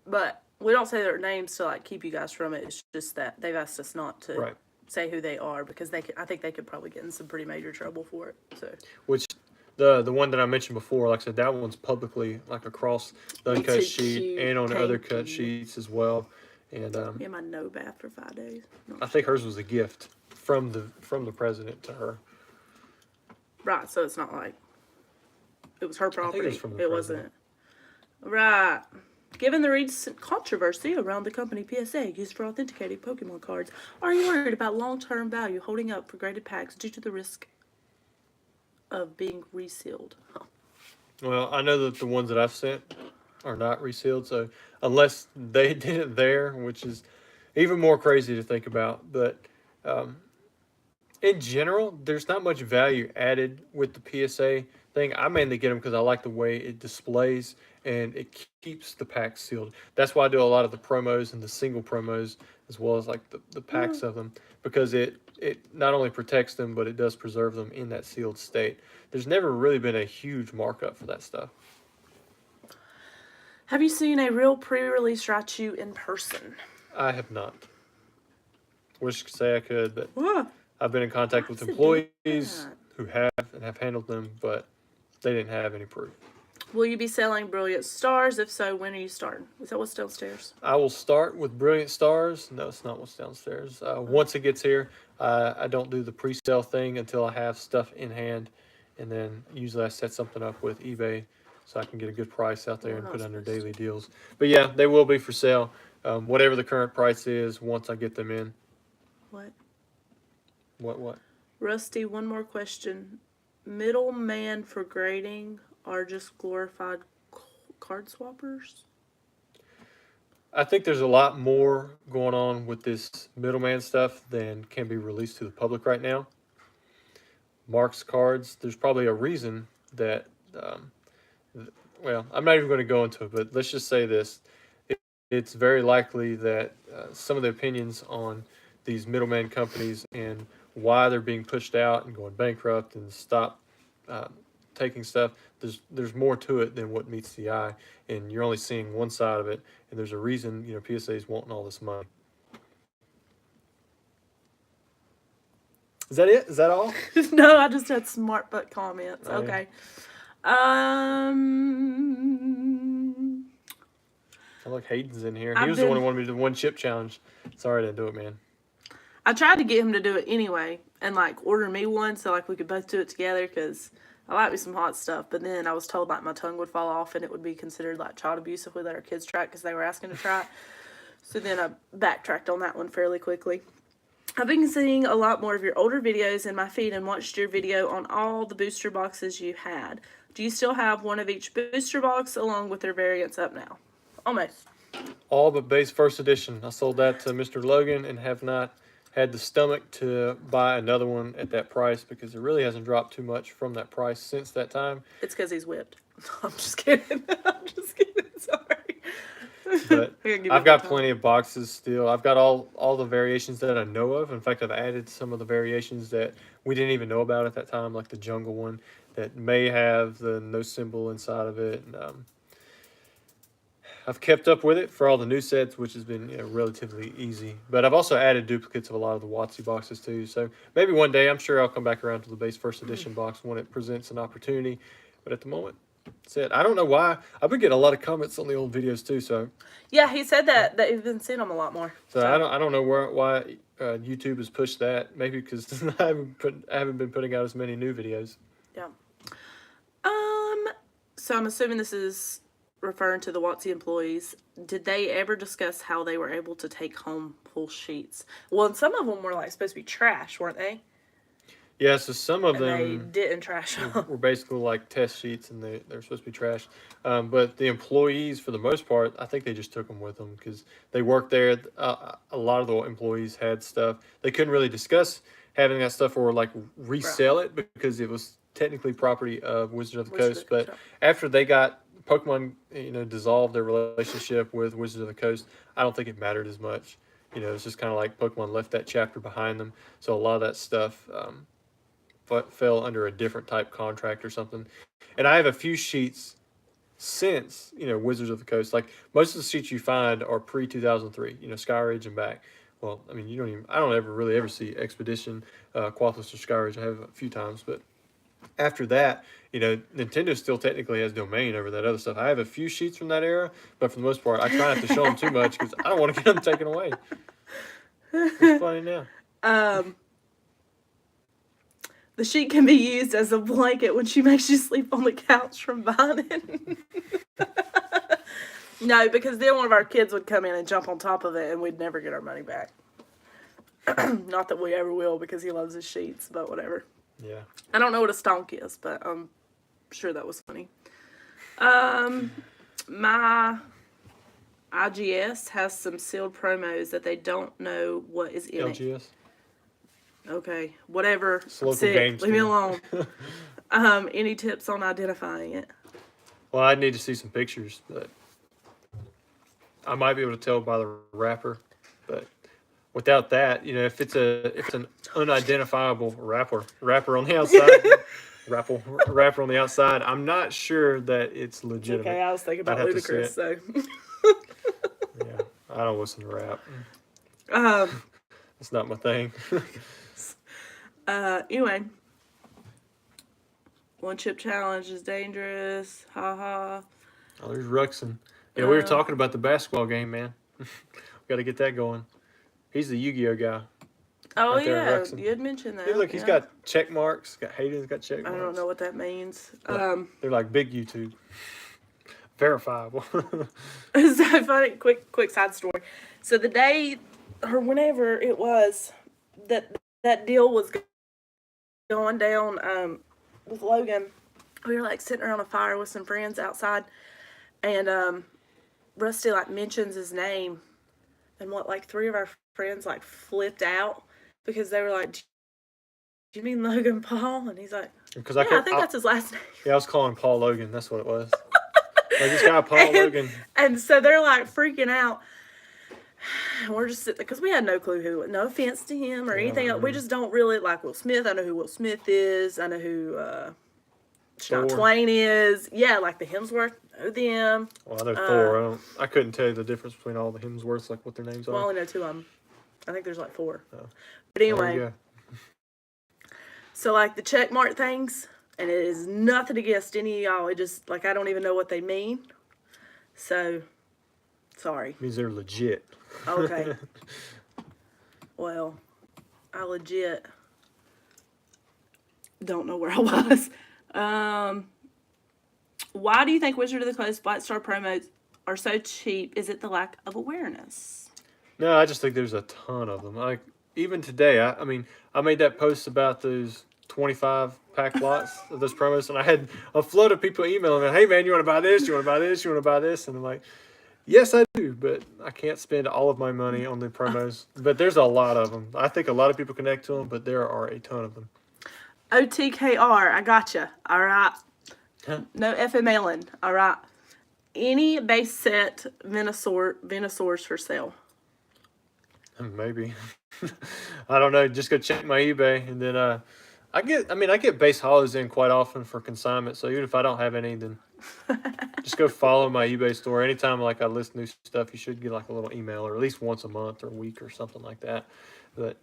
But we don't say their names to like keep you guys from it. It's just that they've asked us not to say who they are because I think they could probably get in some pretty major trouble for it. So which the one that I mentioned before, like I said, that one's publicly like across the uncut sheet and on other cut sheets as well. And yeah, my no bath for 5 days. I think hers was a gift from the president to her. Right, so it's not like it was her property. I think it was from the president. Wasn't. Right. Given the recent controversy around the company PSA used for authenticating Pokemon cards, are you worried about long-term value holding up for graded packs due to the risk of being resealed? Huh. Well, I know that the ones that I've sent are not resealed, so unless they did it there, which is even more crazy to think about, but in general, there's not much value added with the PSA thing. I mainly get them because I like the way it displays and it keeps the packs sealed. That's why I do a lot of the promos and the single promos as well as like the packs of them, because it not only protects them, but it does preserve them in that sealed state. There's never really been a huge markup for that stuff. Have you seen a real pre-release Raichu in person? I have not. Wish to say I could, but What? I've been in contact with employees who have and have handled them, but they didn't have any proof. Will you be selling Brilliant Stars? If so, when are you starting? Is that what's downstairs? I will start with Brilliant Stars. No, it's not what's downstairs. Once it gets here, I don't do the pre-sale thing until I have stuff in hand, and then usually I set something up with eBay so I can get a good price out there and put under daily deals. But yeah, they will be for sale. Whatever the current price is once I get them in. What? What? Rusty, one more question. Middleman for grading are just glorified card swappers? I think there's a lot more going on with this middleman stuff than can be released to the public right now. Mark's cards, there's probably a reason that, well, I'm not even going to go into it, but let's just say this. It's very likely that some of the opinions on these middleman companies and why they're being pushed out and going bankrupt and stop taking stuff, there's more to it than what meets the eye, and you're only seeing one side of it, and there's a reason, you know, PSA is wanting all this money. Is that it? Is that all? No, I just had smart butt comments. Oh, okay. Yeah. I look, Hayden's in here. He was the one who wanted me to do one chip challenge. Sorry I didn't do it, man. I tried to get him to do it anyway and like order me one so like we could both do it together because I like me some hot stuff. But then I was told like my tongue would fall off and it would be considered like child abuse if we let our kids try it because they were asking to try it. So then I backtracked on that one fairly quickly. I've been seeing a lot more of your older videos in my feed and watched your video on all the booster boxes you had. Do you still have one of each booster box along with their variants up now? Almost. All but base first edition. I sold that to Mr. Logan and have not had the stomach to buy another one at that price because it really hasn't dropped too much from that price since that time. It's because he's whipped. I'm just kidding. I'm just kidding. Sorry. But I've got plenty of boxes still. I've got all the variations that I know of. In fact, I've added some of the variations that we didn't even know about at that time, like the jungle one that may have the no symbol inside of it. And, I've kept up with it for all the new sets, which has been, you know, relatively easy. But I've also added duplicates of a lot of the WotC boxes too. So maybe one day, I'm sure I'll come back around to the base first edition box when it presents an opportunity. But at the moment, that's it. I don't know why. I've been getting a lot of comments on the old videos too. So yeah, he said that you've been seeing them a lot more. So I don't know why YouTube has pushed that. Maybe because I haven't been putting out as many new videos. Yeah. So I'm assuming this is referring to the WotC employees. Did they ever discuss how they were able to take home full sheets? Well, and some of them were like supposed to be trash, weren't they? Yeah, so some of And they them didn't trash them. were basically like test sheets, and they're supposed to be trashed. But the employees, for the most part, I think they just took them with them because they worked there. A lot of the employees had stuff. They couldn't really discuss having that stuff or like resell it because it was technically property of Wizards of the Coast. But after they got Pokemon, dissolved their relationship with Wizards of the Coast, I don't think it mattered as much. It's just kind of like Pokemon left that chapter behind them. So a lot of that stuff fell under a different type contract or something. And I have a few sheets since, Wizards of the Coast. Like most of the sheets you find are pre 2003, Skyridge and back. Well, I mean, I don't ever see Expedition, Quathos or Skyridge. I have a few times, but after that, Nintendo still technically has domain over that other stuff. I have a few sheets from that era, but for the most part, I try not to show them too much because I don't want to get them taken away. It's funny now. The sheet can be used as a blanket when she makes you sleep on the couch from binding. No, because then one of our kids would come in and jump on top of it and we'd never get our money back. Not that we ever will because he loves his sheets, but whatever. Yeah. I don't know what a stonk is, but I'm sure that was funny. My IGS has some sealed promos that they don't know what is in it. LGS? Okay, whatever. It's a local game Leave me store. alone. Any tips on identifying it? Well, I'd need to see some pictures, but I might be able to tell by the wrapper. But without that, if it's an unidentifiable wrapper on the outside, wrapper on the outside, I'm not sure that it's legitimate. Okay, I was thinking about Ludacris, so. Yeah, I don't listen to rap. It's not my thing. Anyway, one chip challenge is dangerous. Ha ha. Oh, there's Ruxin. Yeah, we were talking about the basketball game, man. We got to get that going. He's the Yu-Gi-Oh guy. Oh right there, yeah, you had mentioned that. Hey, look, he's got check marks. Hayden's got check marks. I don't know what that means. They're like big YouTube. Verifiable. It's so funny. Quick side story. So the day, or whenever it was, that deal was going down with Logan, we were like sitting around a fire with some friends outside, and Rusty like mentions his name, and like three of our friends like flipped out because they were like, "Do you mean Logan Paul?" And he's like, Because I think that's his last name. Yeah, I was calling Paul Logan. That's what it was. Like this guy Paul Logan. And so they're like freaking out. And we're just sitting there because we had no clue who. No offense to him or anything else. We just don't really like Will Smith. I know who Will Smith is. I know who Shania Twain is. Yeah, like the Hemsworth. Know them. Well, I know Thor. I couldn't tell you the difference between all the Hemsworths, like what their names are. Well, I only know two of them. I think there's like four. Oh. But anyway. So like the check mark things, and it is nothing against any of y'all. It just like I don't even know what they mean. So, sorry. Means they're legit. Okay. Well, I legit don't know where I was. Why do you think Wizard of the Coast Black Star promos are so cheap? Is it the lack of awareness? No, I just think there's a ton of them. Like even today, I mean, I made that post about those 25 pack lots of those promos, and I had a flood of people emailing me, "Hey man, you want to buy this? You want to buy this? You want to buy this?" And I'm like, yes, I do, but I can't spend all of my money on the promos. But there's a lot of them. I think a lot of people connect to them, but there are a ton of them. OTKR, I gotcha. All right. Huh? No FMLing. All right. Any base set Venusaurs for sale? Maybe. I don't know. Just go check my eBay, and then I get base hollows in quite often for consignment. So even if I don't have any, then just go follow my eBay store. Anytime like I list new stuff, you should get like a little email, or at least once a month or a week or something like that. But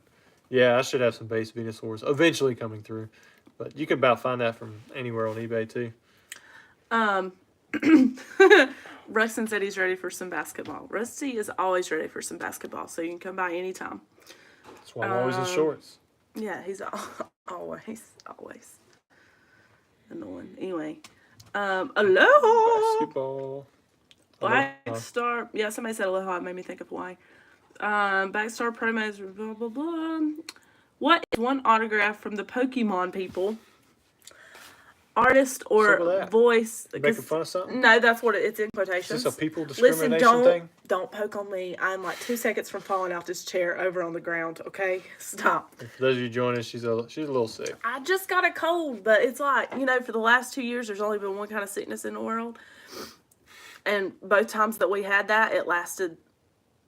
yeah, I should have some base Venusaurs eventually coming through. But you can about find that from anywhere on eBay too. Rustin said he's ready for some basketball. Rusty is always ready for some basketball, so you can come by anytime. That's why I'm always in shorts. Yeah, he's always. annoying. Anyway, aloha. Basketball. Black Star. Yeah, somebody said aloha. It made me think of Hawaii. Backstar promos. Blah blah blah. What is one autograph from the Pokemon people? Artist or voice? Making fun of something? No, that's what it's in quotations. Is this a people discrimination thing? Don't poke on me. I'm like 2 seconds from falling off this chair over on the ground. Okay, stop. And for those of you joining, she's a little sick. I just got a cold, but it's like, for the last 2 years, there's only been one kind of sickness in the world, and both times that we had that, it lasted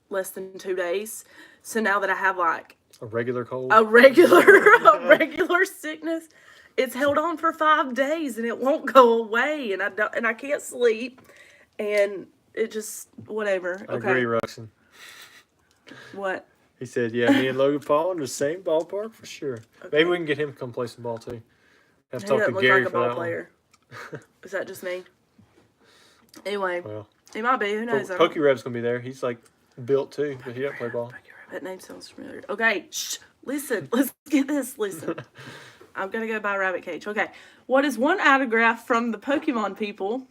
less than 2 days. So now that I have like a regular cold, a regular sickness. It's held on for 5 days and it won't go away, and I can't sleep, and it just whatever. I agree, Ruxin. What? He said, "Yeah, me and Logan Paul in the same ballpark for sure. Okay. Maybe we can get him to come play some ball too." I have to talk to Gary like a for ball player. Is that just me? Anyway, well, he might be. Who knows? Pokerev's gonna be there. He's like built too, but he doesn't play ball. That name sounds familiar. Okay, shh. Listen. Let's get this. Listen. I'm going to go buy a rabbit cage. Okay. What is one autograph from the Pokemon people,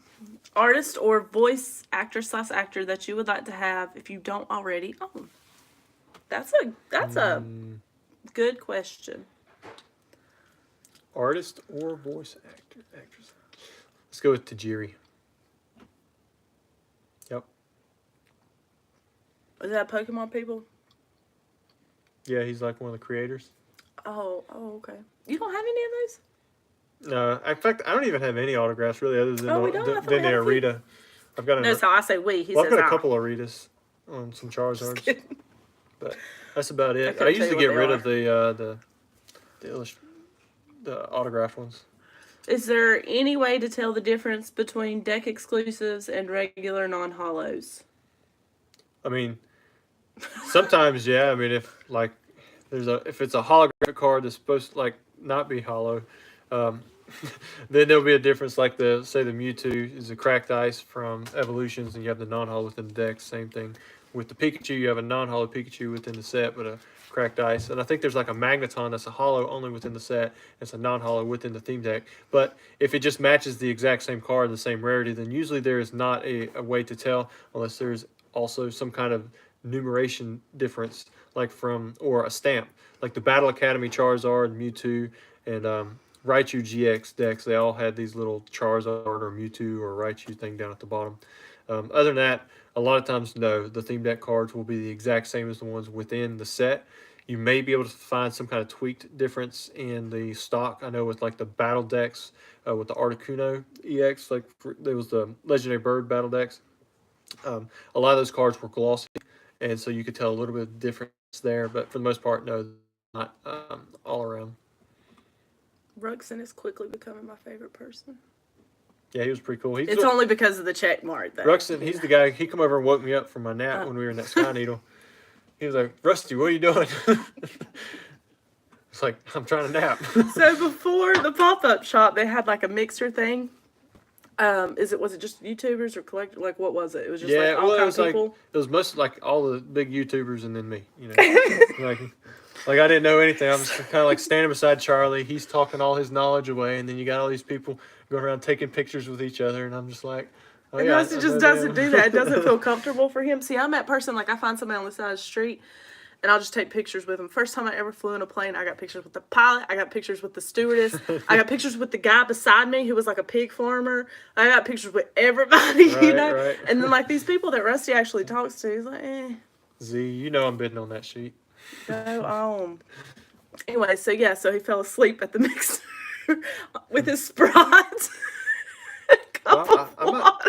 artist or voice actor/actor that you would like to have if you don't already own? That's a good question. Artist or voice actor, actress. Let's go with Tajiri. Yep. Is that Pokemon people? Yeah, he's like one of the creators. Oh, okay. You don't have any of those? No, in fact, I don't even have any autographs really, other than the Arita. I've got that's how I say we. He I've says got a couple Aritas on some Charizards, but that's about it. I usually get rid of the autographed ones. Is there any way to tell the difference between deck exclusives and regular non-hollows? I mean, sometimes, yeah. I mean, if it's a holographic card that's supposed to not be hollow, then there'll be a difference. Like the Mewtwo is a cracked ice from Evolutions, and you have the non-hollow within the deck. Same thing with the Pikachu. You have a non-hollow Pikachu within the set, but a cracked ice. And I think there's like a Magneton that's a hollow only within the set. It's a non-hollow within the theme deck. But if it just matches the exact same card, the same rarity, then usually there is not a way to tell unless there's also some kind of numeration difference, or a stamp, like the Battle Academy Charizard, Mewtwo, and Raichu GX decks. They all had these little Charizard or Mewtwo or Raichu thing down at the bottom. Other than that, a lot of times, no, the theme deck cards will be the exact same as the ones within the set. You may be able to find some kind of tweaked difference in the stock. I know with like the battle decks, with the Articuno EX, there was the Legendary Bird battle decks. A lot of those cards were glossy, and so you could tell a little bit of difference there, but for the most part, no, not all around. Ruxin is quickly becoming my favorite person. Yeah, he was pretty cool. It's only because of the check mark, though. Ruxin, he's the guy, he come over and woke me up from my nap when we were in that Sky Needle. He was like, "Rusty, what are you doing?" It's like, "I'm trying to nap." So before the pop-up shop, they had like a mixer thing. Was it just YouTubers or what was it? It was just all kinds of people. It was mostly like all the big YouTubers and then me, like I didn't know anything. I was kind of like standing beside Charlie. He's talking all his knowledge away, and then you got all these people going around taking pictures with each other, and I'm just like, oh, and Rusty just doesn't do that. It doesn't feel comfortable for him. See, I'm that person, I find somebody on the side of the street, and I'll just take pictures with them. First time I ever flew in a plane, I got pictures with the pilot. I got pictures with the stewardess. I got pictures with the guy beside me who was like a pig farmer. I got pictures with everybody, Right. And then these people that Rusty actually talks to, he's like, Z, I'm bidding on that sheet. Go on. Anyway, so he fell asleep at the mixer with his Sprite. I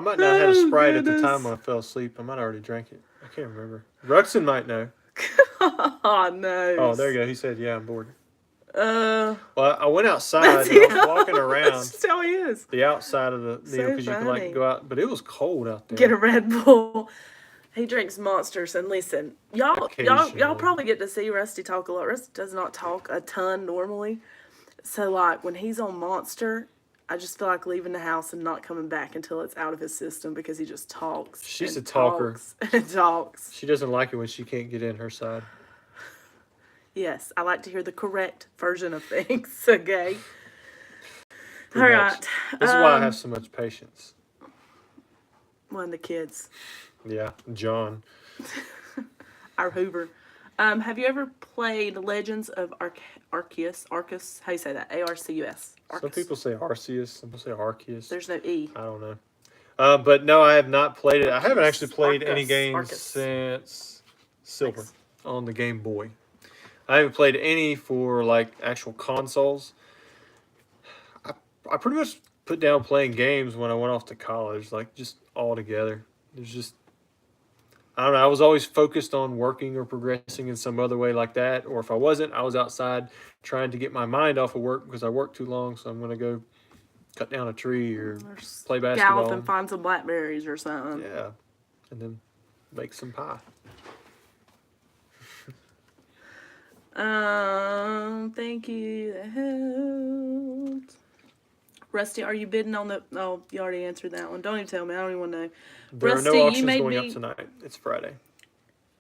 might not have a Sprite at the time when I fell asleep. I might have already drank it. I can't remember. Ruxin might know. Oh, no. Oh, there you go. He said, "Yeah, I'm bored." Well, I went outside and I was walking around. That's just how he is. The outside of the because you could go out, but it was cold out there. Get a Red Bull. He drinks Monsters, and listen, y'all probably get to see Rusty talk a lot. Rusty does not talk a ton normally, so when he's on Monster, I just feel like leaving the house and not coming back until it's out of his system because he just talks. She's a talker. And talks. She doesn't like it when she can't get in her side. Yes, I like to hear the correct version of things. Okay. All right. This is why I have so much patience. One of the kids. Yeah, John. Our Hoover. Have you ever played Legends of Arceus? Arceus? How you say that? Arcus. Some people say Arceus, some people say Arceus. There's no E. I don't know. But no, I have not played it. I haven't actually played any games Arcus. since Silver Thanks. on the Game Boy. I haven't played any for like actual consoles. I pretty much put down playing games when I went off to college, like just all together. There's just, I don't know, I was always focused on working or progressing in some other way like that. Or if I wasn't, I was outside trying to get my mind off of work because I worked too long. So I'm going to go cut down a tree or play basketball. Gallop and find some blackberries or something. Yeah. And then make some pie. Thank you. That helped. Rusty, are you bidding on the? Oh, you already answered that one. Don't even tell me. I don't even want to know. There Rusty, are no auctions you made going me... up tonight. It's Friday.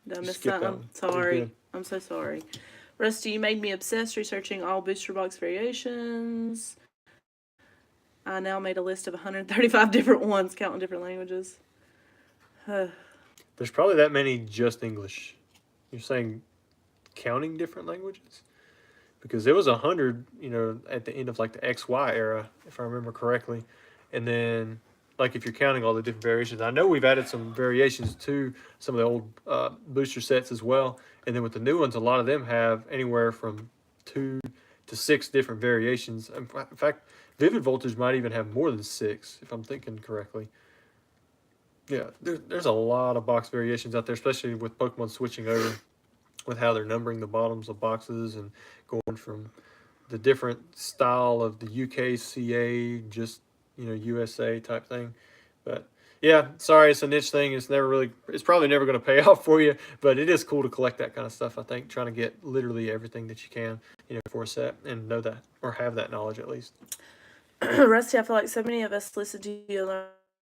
Did I miss Skip that something? one. Sorry. I'm so sorry. Rusty, you made me obsessed researching all booster box variations. I now made a list of 135 different ones, counting different languages. There's probably that many just English. You're saying counting different languages? Because there was 100, at the end of like the XY era, if I remember correctly. And then, like if you're counting all the different variations, I know we've added some variations to some of the old booster sets as well. And then with the new ones, a lot of them have anywhere from 2 to 6 different variations. In fact, Vivid Voltage might even have more than 6, if I'm thinking correctly. Yeah, there's a lot of box variations out there, especially with Pokemon switching over with how they're numbering the bottoms of boxes and going from the different style of the UKCA, just, USA type thing. But yeah, sorry, it's a niche thing. It's probably never going to pay off for you, but it is cool to collect that kind of stuff. I think trying to get literally everything that you can, for a set and know that or have that knowledge at least. Rusty, I feel like so many of us listen to you and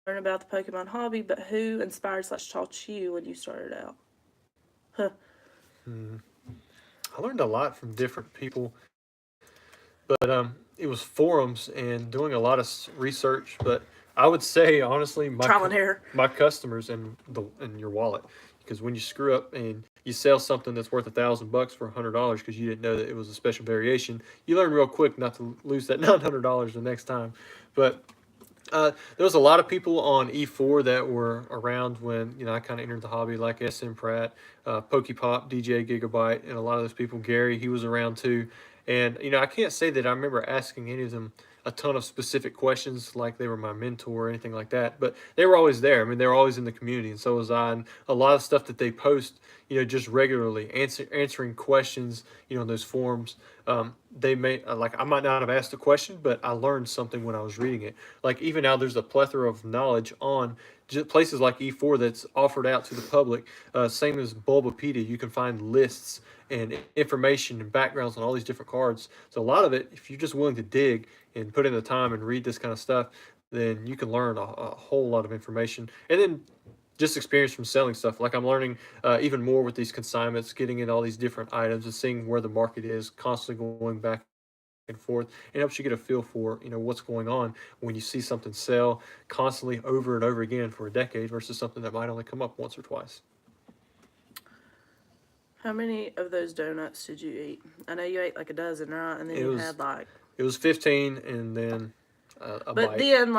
learn about the Pokemon hobby, but who inspired/taught you when you started out? Huh. I learned a lot from different people, but it was forums and doing a lot of research. But I would say honestly, Trial and error. my customers and your wallet, because when you screw up and you sell something that's worth $1,000 for $100 because you didn't know that it was a special variation, you learn real quick not to lose that $900 the next time. But there was a lot of people on E4 that were around when I kind of entered the hobby, like SM Pratt, Pokepop, DJ Gigabyte, and a lot of those people. Gary, he was around too, and I can't say that I remember asking any of them a ton of specific questions like they were my mentor or anything like that, but they were always there. I mean, they were always in the community, and so was I. And a lot of stuff that they post, just regularly answering questions, in those forums. They may I might not have asked a question, but I learned something when I was reading it. Like even now, there's a plethora of knowledge on places like E4 that's offered out to the public. Same as Bulbapedia, you can find lists and information and backgrounds on all these different cards. So a lot of it, if you're just willing to dig and put in the time and read this kind of stuff, then you can learn a whole lot of information. And then just experience from selling stuff. Like I'm learning even more with these consignments, getting in all these different items and seeing where the market is, constantly going back and forth. It helps you get a feel for, what's going on when you see something sell constantly over and over again for a decade versus something that might only come up once or twice. How many of those donuts did you eat? I know you ate like a dozen, right? And then you had like... It was 15 and then a but bite. Then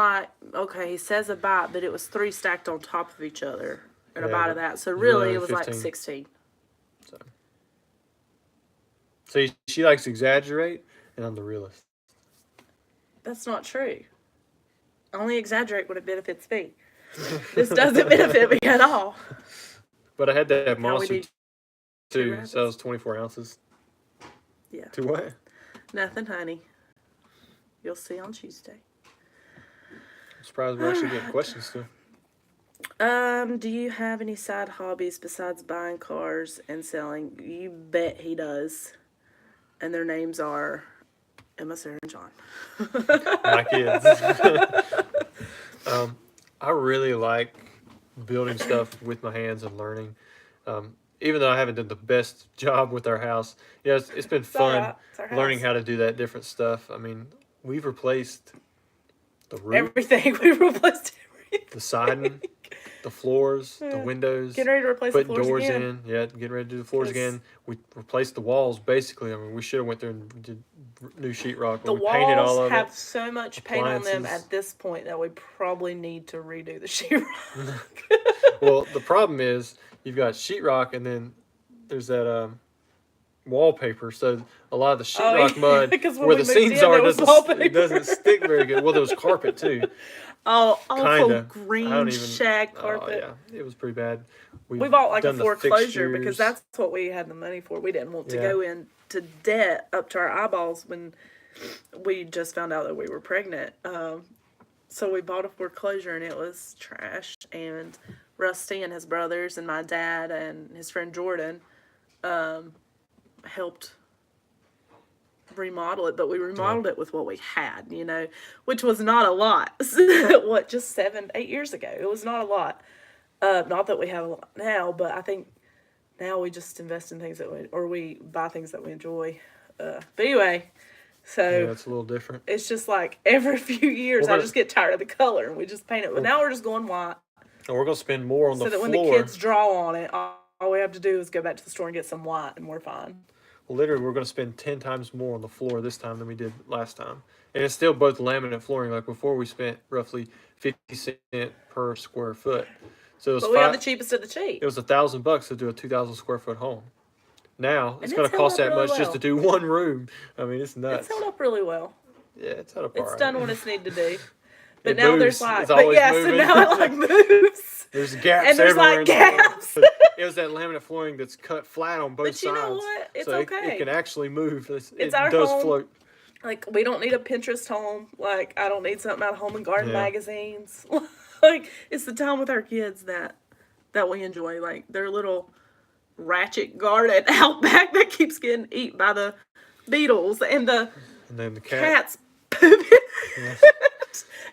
okay, he says a bite, but it was 3 stacked on top of each other and a bite of that. So really it was 15. like 16. So she likes to exaggerate, and I'm the realist. That's not true. I only exaggerate when it benefits me. This doesn't benefit me at all. But I had that monster too, so it was 24 ounces. Yeah. To what? Nothing, honey. You'll see on Tuesday. I'm surprised we're actually getting questions still. Do you have any side hobbies besides buying cars and selling? You bet he does. And their names are Emma, Sarah, and John. My kids. I really like building stuff with my hands and learning. Even though I haven't done the best job with our house, it's been fun learning how to do that different stuff. I mean, we've replaced the roof, everything. We replaced everything. the siding, the floors, the windows. Getting ready to replace the putting floors doors again. in. Yeah, getting ready to do the floors again. We replaced the walls basically. I mean, we should have went there and did new sheetrock. The We painted all walls of have it. so much paint on them Appliances. at this point that we probably need to redo the sheetrock. Well, the problem is you've got sheetrock and then there's that wallpaper. So a lot of the sheetrock mud because when where we the moved seams in, are there was it doesn't stick very good. Well, there was carpet too. Oh, awful Kinda. I green don't even. shag Oh carpet. yeah, it was pretty bad. We bought like a done the foreclosure because fixtures. that's what we had the money for. We didn't want to Yeah. go into debt up to our eyeballs when we just found out that we were pregnant. So we bought a foreclosure and it was trash. And Rusty and his brothers and my dad and his friend Jordan helped remodel it, but we remodeled it with what we had, you know, which was not a lot. What, just 7-8 years ago? It was not a lot. Not that we have a lot now, but I think now we just invest in things that we buy things that we enjoy. But anyway, so Yeah, it's a little different. it's just like every few years I just get tired of the color and we just paint it. But now we're just going white And we're gonna spend more on so the that floor. when the kids draw on it, all we have to do is go back to the store and get some white and we're fine. Literally, we're going to spend 10 times more on the floor this time than we did last time. And it's still both laminate flooring. Like before, we spent roughly 50 cents per square foot. So it was But we have the cheapest of the cheap. It was $1,000 to do a 2,000 square foot home. Now it's And going it's to held cost up that really much just well. to do one room. I mean, it's nuts. It's held up really well. Yeah, it's held up all It's right. done what it's needed to do. But It now moves. there's like, It's always so moving. now it like moves. There's gaps And there's, everywhere. like, in the floor. gaps. But it was that laminate flooring that's cut flat on both But you sides. know what? It's so okay. It can actually move. It our does home. float. Like, we don't need a Pinterest home. Like, I don't need something out of Home and Garden Yeah. magazines. Like, it's the time with our kids that we enjoy. Like, their little ratchet garden out back that keeps getting eaten by the beetles and the And then the cats pooping. Yes.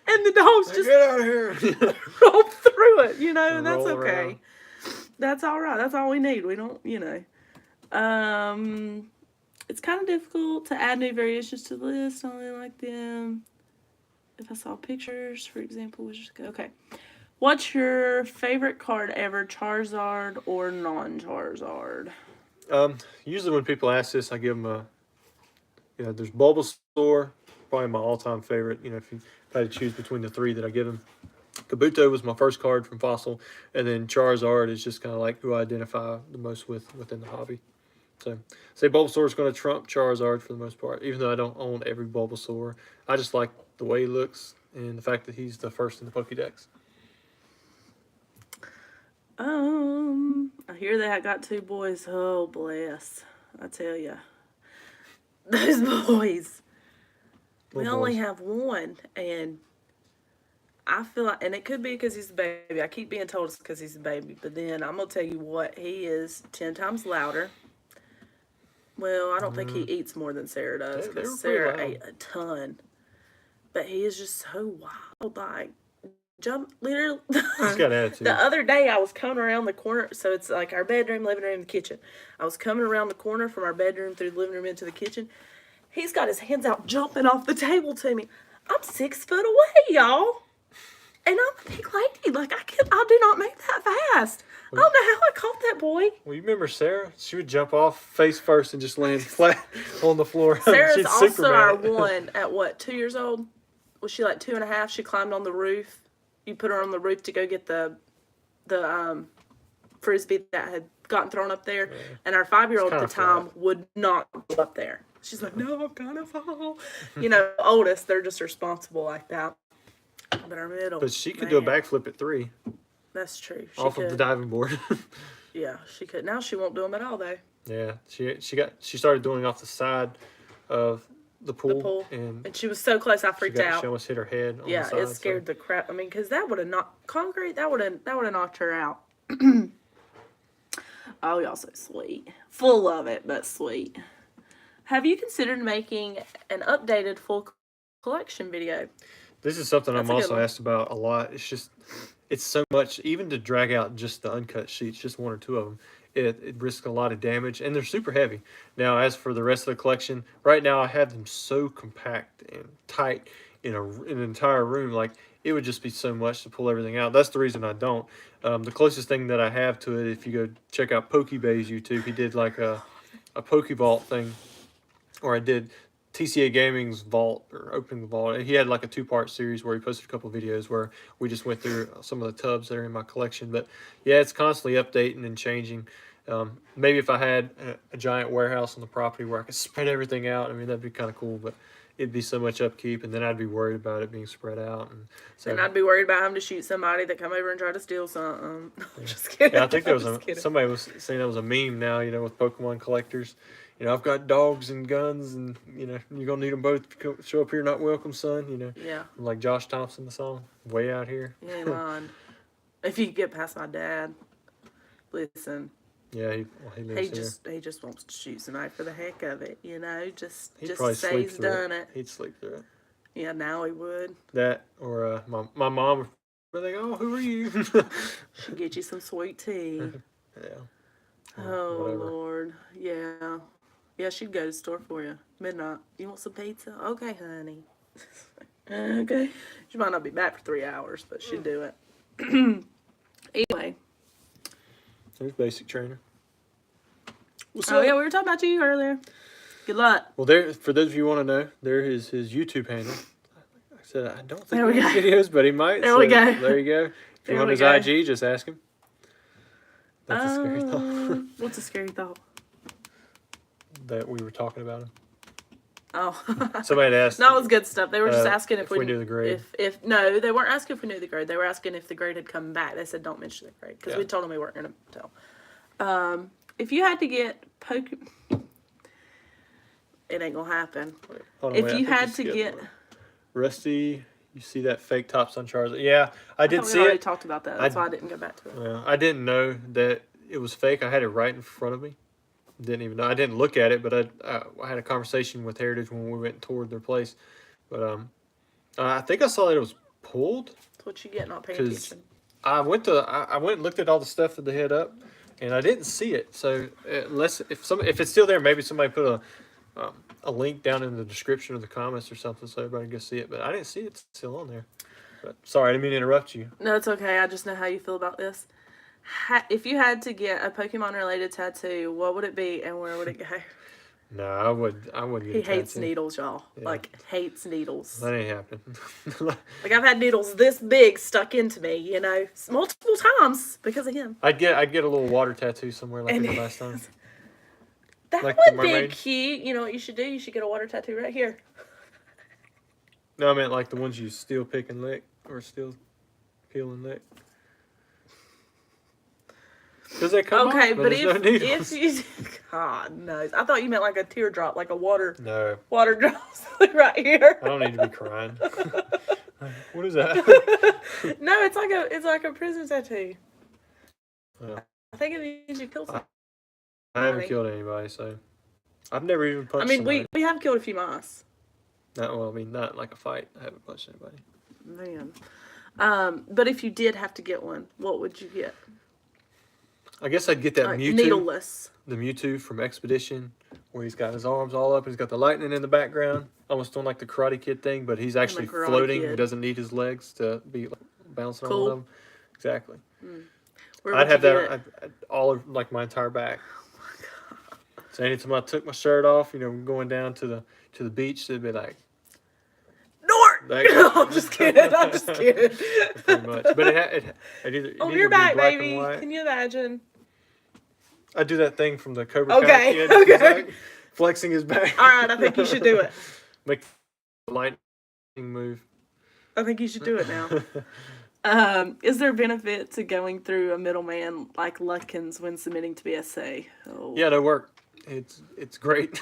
And the dogs just Get out of here. roll through it, you know, and that's Roll okay. around. That's all right. That's all we need. We don't, you know. It's kind of difficult to add new variations to the list. I only like them if I saw pictures, for example. We'll just go. Okay. What's your favorite card ever, Charizard or non-Charizard? Usually when people ask this, I give them there's Bulbasaur, probably my all-time favorite. You know, if I had to choose between the three that I give them. Kabuto was my first card from Fossil, and then Charizard is just kind of like who I identify the most with within the hobby. So, say Bulbasaur is going to trump Charizard for the most part, even though I don't own every Bulbasaur. I just like the way he looks and the fact that he's the first in the Pokédex. I hear that I got 2 boys. Oh, bless. I tell ya. Those boys. We only have one, and I feel like, and it could be because he's a baby. I keep being told it's because he's a baby, but then I'm going to tell you what, he is 10 times louder. Well, I don't think he eats more than Sarah does, They were because pretty Sarah loud. ate a ton. But he is just so wild, like, literally. He's got attitude. The other day, I was coming around the corner, so it's like our bedroom, living room, the kitchen. I was coming around the corner from our bedroom through the living room into the kitchen. He's got his hands out, jumping off the table to me. I'm 6 foot away, y'all. And I'm a big lady. Like, I do not make that fast. I don't know how I caught that boy. Well, you remember Sarah? She would jump off face first and just land flat on the floor. Sarah's She'd also Superman our it. one at what, 2 years old? Was she like 2.5? She climbed on the roof. You put her on the roof to go get the frisbee that had gotten thrown up there. Yeah. And our 5-year-old at the time would not go up there. She's like, no, I'm gonna fall. You know, oldest, they're just responsible like that. But our middle. But she could do a backflip at 3. That's true. She off could. of the diving board. Yeah, she could. Now she won't do them at all, though. Yeah, she started doing it off the side of the pool. And she was so close, I freaked out. She almost hit her head on yeah, the side. it scared the crap. I mean, because that would have knocked concrete. That would have knocked her out. Oh, y'all so sweet. Full of it, but sweet. Have you considered making an updated full collection video? This is something I'm also asked about a lot. It's so much, even to drag out just the uncut sheets, just 1 or 2 of them, it risks a lot of damage, and they're super heavy. Now, as for the rest of the collection, right now I have them so compact and tight in an entire room. Like, it would just be so much to pull everything out. That's the reason I don't. The closest thing that I have to it, if you go check out Pokebay's YouTube, he did like a Pokevault thing, or I did TCA Gaming's vault, or opening the vault. He had like a 2-part series where he posted a couple of videos where we just went through some of the tubs that are in my collection. But yeah, it's constantly updating and changing. Maybe if I had a giant warehouse on the property where I could spread everything out, I mean, that'd be kind of cool. But it'd be so much upkeep, and then I'd be worried about it being spread out. And so, And I'd be worried about having to shoot somebody that come over and try to steal something. Just kidding. yeah, I think there was Kidding. somebody was saying that was a meme now, with Pokemon collectors. I've got dogs and guns, and you're gonna need them both to show up here. Not welcome, son. Yeah. Like Josh Thompson, the song, way out here. You ain't lying. If you get past my dad, listen. Yeah, he lives here. He just wants to shoot somebody for the heck of it, just He'd just probably say sleep he's through done it. it. He'd sleep through it. Yeah, now he would. That, or my mom would be like, "Oh, who are you?" She'd get you some sweet tea. Yeah. Oh, whatever. Lord. Yeah. Yeah, she'd go to the store for you. Midnight. You want some pizza? Okay, honey. Okay. She might not be back for 3 hours, but she'd do it. Anyway. There's Basic Trainer. What's Oh, up? yeah, we were talking about you earlier. Good luck. Well, for those of you who want to know, there is his YouTube handle. I said I don't think There we he has go. videos, but he might. There we go. There you go. If you There want we his go. IG, just ask him. That's a scary thought. What's a scary thought? That we were talking about him. Oh. Somebody had asked. No, it was good stuff. They were just asking if we knew the grade. No, they weren't asking if we knew the grade. They were asking if the grade had come back. They said don't mention the grade because Yeah. we told them we weren't going to tell. If you had to get it ain't gonna happen. Hold on, If wait, I you think had to skipped get, one. Rusty, you see that fake tops on Charizard? Yeah, I did thought see we already it. talked about that. That's why I didn't go back to it. Yeah, I didn't know that it was fake. I had it right in front of me. Didn't even know. I didn't look at it, but I had a conversation with Heritage when we went toward their place. But I think I saw that it was pulled. That's what you get not paying 'Cause attention. I went and looked at all the stuff that they had up, and I didn't see it. So unless if it's still there, maybe somebody put a link down in the description of the comments or something so everybody can go see it. But I didn't see it. It's still on there. But sorry, I didn't mean to interrupt you. No, it's okay. I just know how you feel about this. If you had to get a Pokemon related tattoo, what would it be and where would it go? No, I wouldn't get He a hates tattoo. needles, y'all. Yeah. Like, hates needles. That ain't happening. Like, I've had needles this big stuck into me, multiple times because of him. I'd get a little water tattoo somewhere like I did last time. That Like the would be mermaid? cute. You know what you should do? You should get a water tattoo right here. No, I meant like the ones you still pick and lick, or still peel and lick. Does that come Okay, off? but there's no needles. if you, God knows, I thought you meant like a teardrop, like a water No, drop right here. I don't need to be crying. What is that? No, it's like a prison tattoo. Yeah. I think it means you killed somebody. I haven't killed anybody, so I've never even punched. I mean, somebody. we have killed a few mice. Not like a fight. I haven't punched anybody. Man. But if you did have to get one, what would you get? I guess I'd get that Like, Mewtwo. needleless. The Mewtwo from Expedition, where he's got his arms all up and he's got the lightning in the background, almost doing like the Karate Kid thing, but he's actually Karate floating. Kid. He doesn't need his legs to be like, bouncing Cool. on them. Exactly. Where I'd would have you that get it? all of like my entire back. So anytime I took my shirt off, going down to the beach, it'd be like North! Like- No, I'm just kidding. I'm just kidding. pretty much. But it either On either your be back, black and baby. white. Can you imagine? I do that thing from the Cobra Okay, Kai kid. okay. He's like flexing his back. All right, I think you should do it. Make the lightning move. I think you should do it now. Is there a benefit to going through a middleman like Lutkins when submitting to BSA? Oh. Yeah, no work. It's great.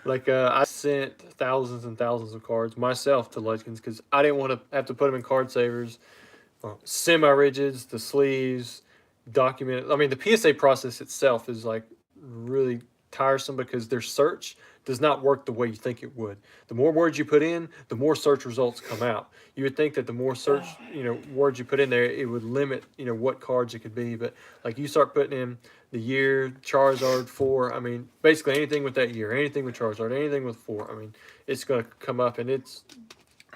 Like I sent thousands and thousands of cards myself to Ludkins because I didn't want to have to put them in card savers, semi-rigids, the sleeves, document. I mean, the PSA process itself is like really tiresome because their search does not work the way you think it would. The more words you put in, the more search results come out. You would think that the more search, words you put in there, it would limit, what cards it could be. But like you start putting in the year, Charizard 4, I mean, basically anything with that year, anything with Charizard, anything with 4, I mean, it's going to come up and it's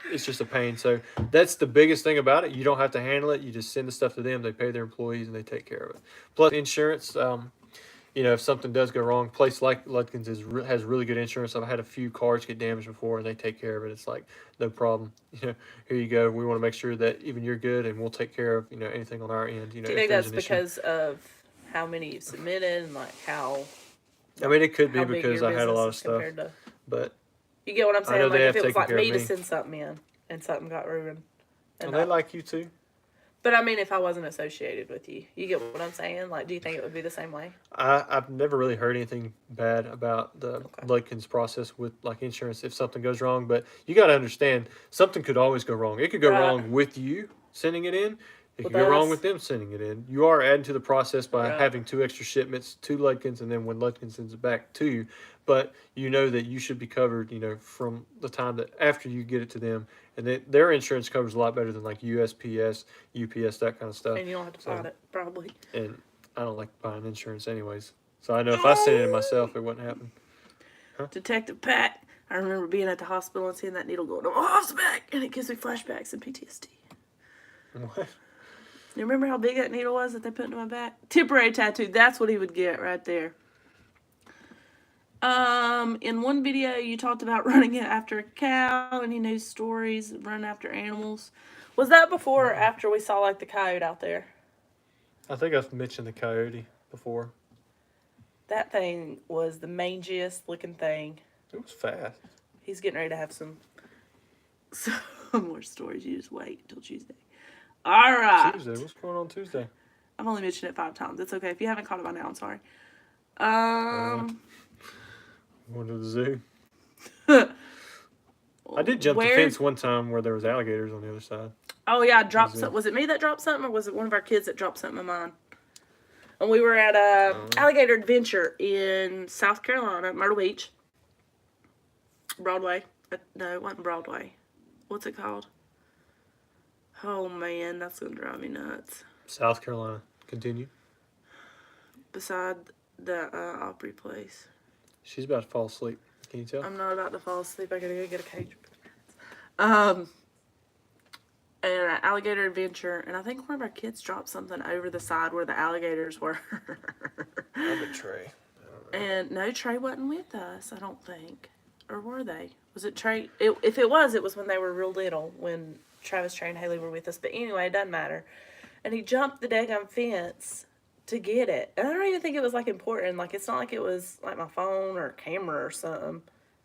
it's just a pain. So that's the biggest thing about it. You don't have to handle it. You just send the stuff to them. They pay their employees and they take care of it. Plus insurance. You know, if something does go wrong, place like Ludkins has really good insurance. I've had a few cards get damaged before, and they take care of it. It's like no problem. You know, here you go. We want to make sure that even you're good, and we'll take care of anything on our end. You know, Do you think that's because of how many you've submitted and like how? I mean, it could be how big because your I had a lot of business is stuff, compared to- but You get what I'm I know saying? Like they if have it was taken like care of me to me. send something in and something got ruined. and they like you too. But I mean, if I wasn't associated with you, you get what I'm saying? Like, do you think it would be the same way? I've never really heard anything bad about the Ludkins process with like insurance if something goes wrong. But you got to understand, something could always go wrong. It could go Right. wrong with you sending it in. It With could go wrong us. with them sending it in. You are adding to the process by Right. having 2 extra shipments to Ludkins, and then when Ludkins sends it back to you. But you know that you should be covered, from the time that after you get it to them. And their insurance covers a lot better than like USPS, UPS, that kind of stuff. And you don't have to fight it, probably. And I don't like buying insurance anyways. So I know if I sent it in myself, it wouldn't happen. Detective Pat, I remember being at the hospital and seeing that needle go to my arm's back, and it gives me flashbacks and PTSD. What? You remember how big that needle was that they put into my back? Temporary tattoo. That's what he would get right there. In one video, you talked about running after a cow. Any news stories, running after animals? Was that before or after we saw like the coyote out there? I think I've mentioned the coyote before. That thing was the mangiest looking thing. It was fast. He's getting ready to have some more stories. You just wait till Tuesday. All right. Tuesday. What's going on Tuesday? I've only mentioned it 5 times. It's okay. If you haven't caught it by now, I'm sorry. Going to the zoo. I did jump the fence one time where there was alligators on the other side. Oh yeah, I dropped something. Was it me that dropped something, or was it one of our kids that dropped something of mine? And we were at Alligator Adventure in South Carolina, Myrtle Beach. Broadway. No, it wasn't Broadway. What's it called? Oh man, that's gonna drive me nuts. South Carolina. Continue. Beside the Opry place. She's about to fall asleep. Can you tell? I'm not about to fall asleep. I gotta go get a cage. And Alligator Adventure, and I think one of our kids dropped something over the side where the alligators were. Probably Trey. And no, Trey wasn't with us, I don't think. Or were they? Was it Trey? If it was when they were real little, when Travis, Trey, and Haley were with us. But anyway, it doesn't matter. And he jumped the daggum fence to get it. And I don't even think it was like important. Like, it's not like it was like my phone or camera or something.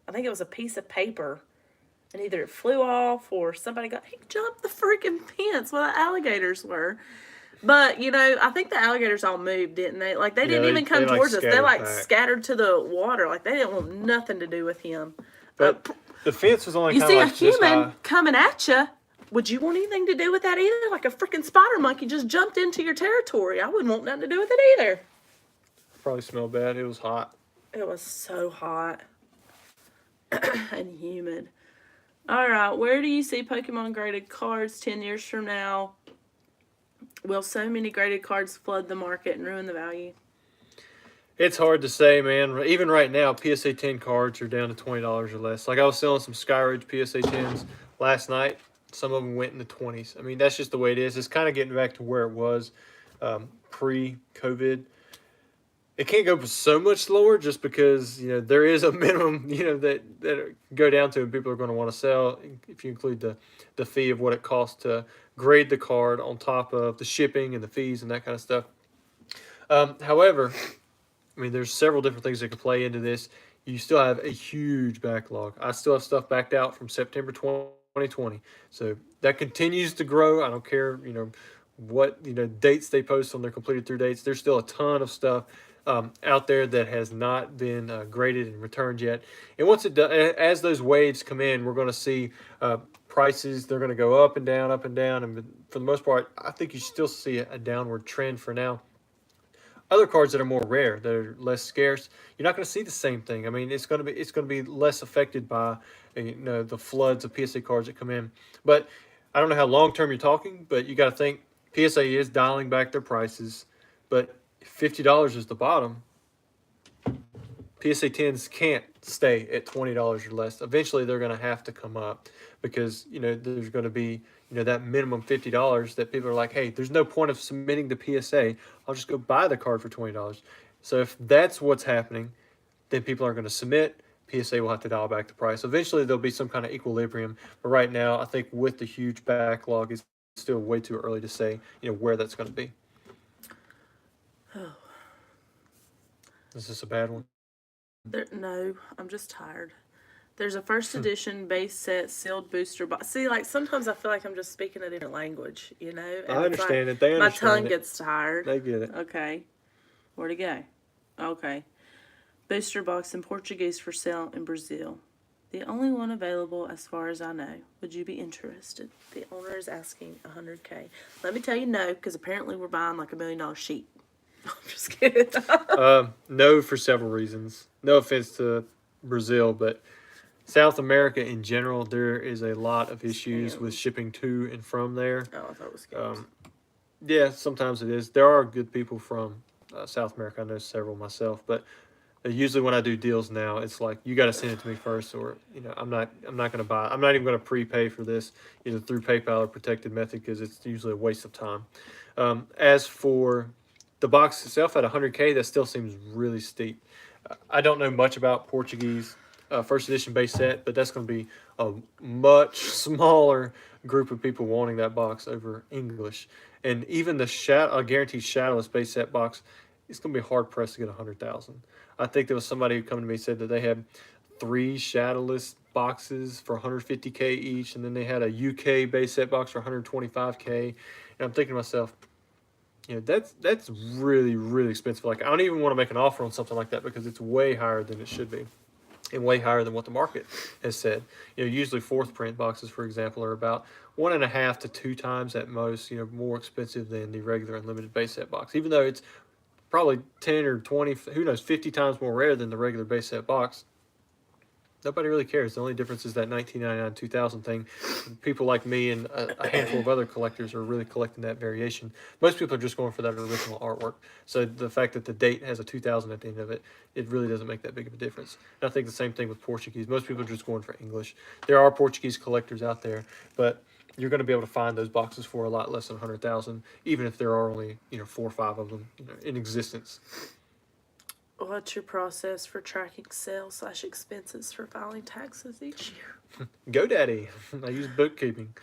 I think it was a piece of paper. And either it flew off or he jumped the freaking fence where the alligators were. But, I think the alligators all moved, didn't they? Like, they didn't even come towards us. They, scattered to the water. Like, they didn't want nothing to do with him. But the fence was only you kind of like see a human coming at you. Would you want anything to do with that either? Like a freaking spider monkey just jumped into your territory. I wouldn't want nothing to do with it either. Probably smelled bad. It was hot. It was so hot. And humid. Alright, where do you see Pokemon graded cards 10 years from now? Will so many graded cards flood the market and ruin the value? It's hard to say, man. Even right now, PSA 10 cards are down to $20 or less. Like, I was selling some Skyridge PSA 10s last night. Some of them went in the 20s. I mean, that's just the way it is. It's kind of getting back to where it was pre-COVID. It can't go so much lower just because, there is a minimum, that go down to and people are going to want to sell if you include the fee of what it costs to grade the card on top of the shipping and the fees and that kind of stuff. However, I mean, there's several different things that can play into this. You still have a huge backlog. I still have stuff backed out from September 2020. So that continues to grow. I don't care, what, dates they post on their completed through dates. There's still a ton of stuff out there that has not been graded and returned yet. And once it does, as those waves come in, we're going to see prices. They're going to go up and down, and for the most part, I think you still see a downward trend for now. Other cards that are more rare, that are less scarce, you're not going to see the same thing. I mean, it's going to be less affected by the floods of PSA cards that come in. But I don't know how long term you're talking, but you got to think PSA is dialing back their prices, but $50 is the bottom. PSA 10s can't stay at $20 or less. Eventually, they're going to have to come up because, there's going to be, that minimum $50 that people are like, hey, there's no point of submitting the PSA. I'll just go buy the card for $20. So if that's what's happening, then people are going to submit. PSA will have to dial back the price. Eventually, there'll be some kind of equilibrium. But right now, I think with the huge backlog, it's still way too early to say, where that's going to be. Oh. Is this a bad one? No, I'm just tired. There's a first edition base set sealed booster box. See, like sometimes I feel like I'm just speaking a different language, And I understand like, it. They understand my tongue it. gets tired. They get it. Okay. Where'd it go? Okay. Booster box in Portuguese for sale in Brazil. The only one available as far as I know. Would you be interested? The owner is asking $100K. Let me tell you no, because apparently we're buying like $1 million sheet. I'm just kidding. No, for several reasons. No offense to Brazil, but South America in general, there is a lot of issues with shipping to and from there. Oh, I thought it was good. Yeah, sometimes it is. There are good people from South America. I know several myself, but usually when I do deals now, it's like you got to send it to me first, or I'm not going to buy. I'm not even going to prepay for this either through PayPal or protected method because it's usually a waste of time. As for the box itself at $100K, that still seems really steep. I don't know much about Portuguese first edition base set, but that's going to be a much smaller group of people wanting that box over English. And even the guaranteed shadowless base set box, it's going to be hard pressed to get 100,000. I think there was somebody who come to me and said that they had 3 shadowless boxes for 150K each, and then they had a UK base set box for 125K. And I'm thinking to myself, that's really, really expensive. Like, I don't even want to make an offer on something like that because it's way higher than it should be and way higher than what the market has said. Usually fourth print boxes, for example, are about 1.5 to 2 times at most, more expensive than the regular unlimited base set box, even though it's probably 10 or 20, who knows, 50 times more rare than the regular base set box. Nobody really cares. The only difference is that 1999 2000 thing. People like me and a handful of other collectors are really collecting that variation. Most people are just going for that original artwork. So the fact that the date has a 2000 at the end of it, it really doesn't make that big of a difference. And I think the same thing with Portuguese. Most people are just going for English. There are Portuguese collectors out there, but you're going to be able to find those boxes for a lot less than 100,000, even if there are only 4 or 5 of them in existence. What's your process for tracking sales/expenses for filing taxes each year? GoDaddy. I use bookkeeping.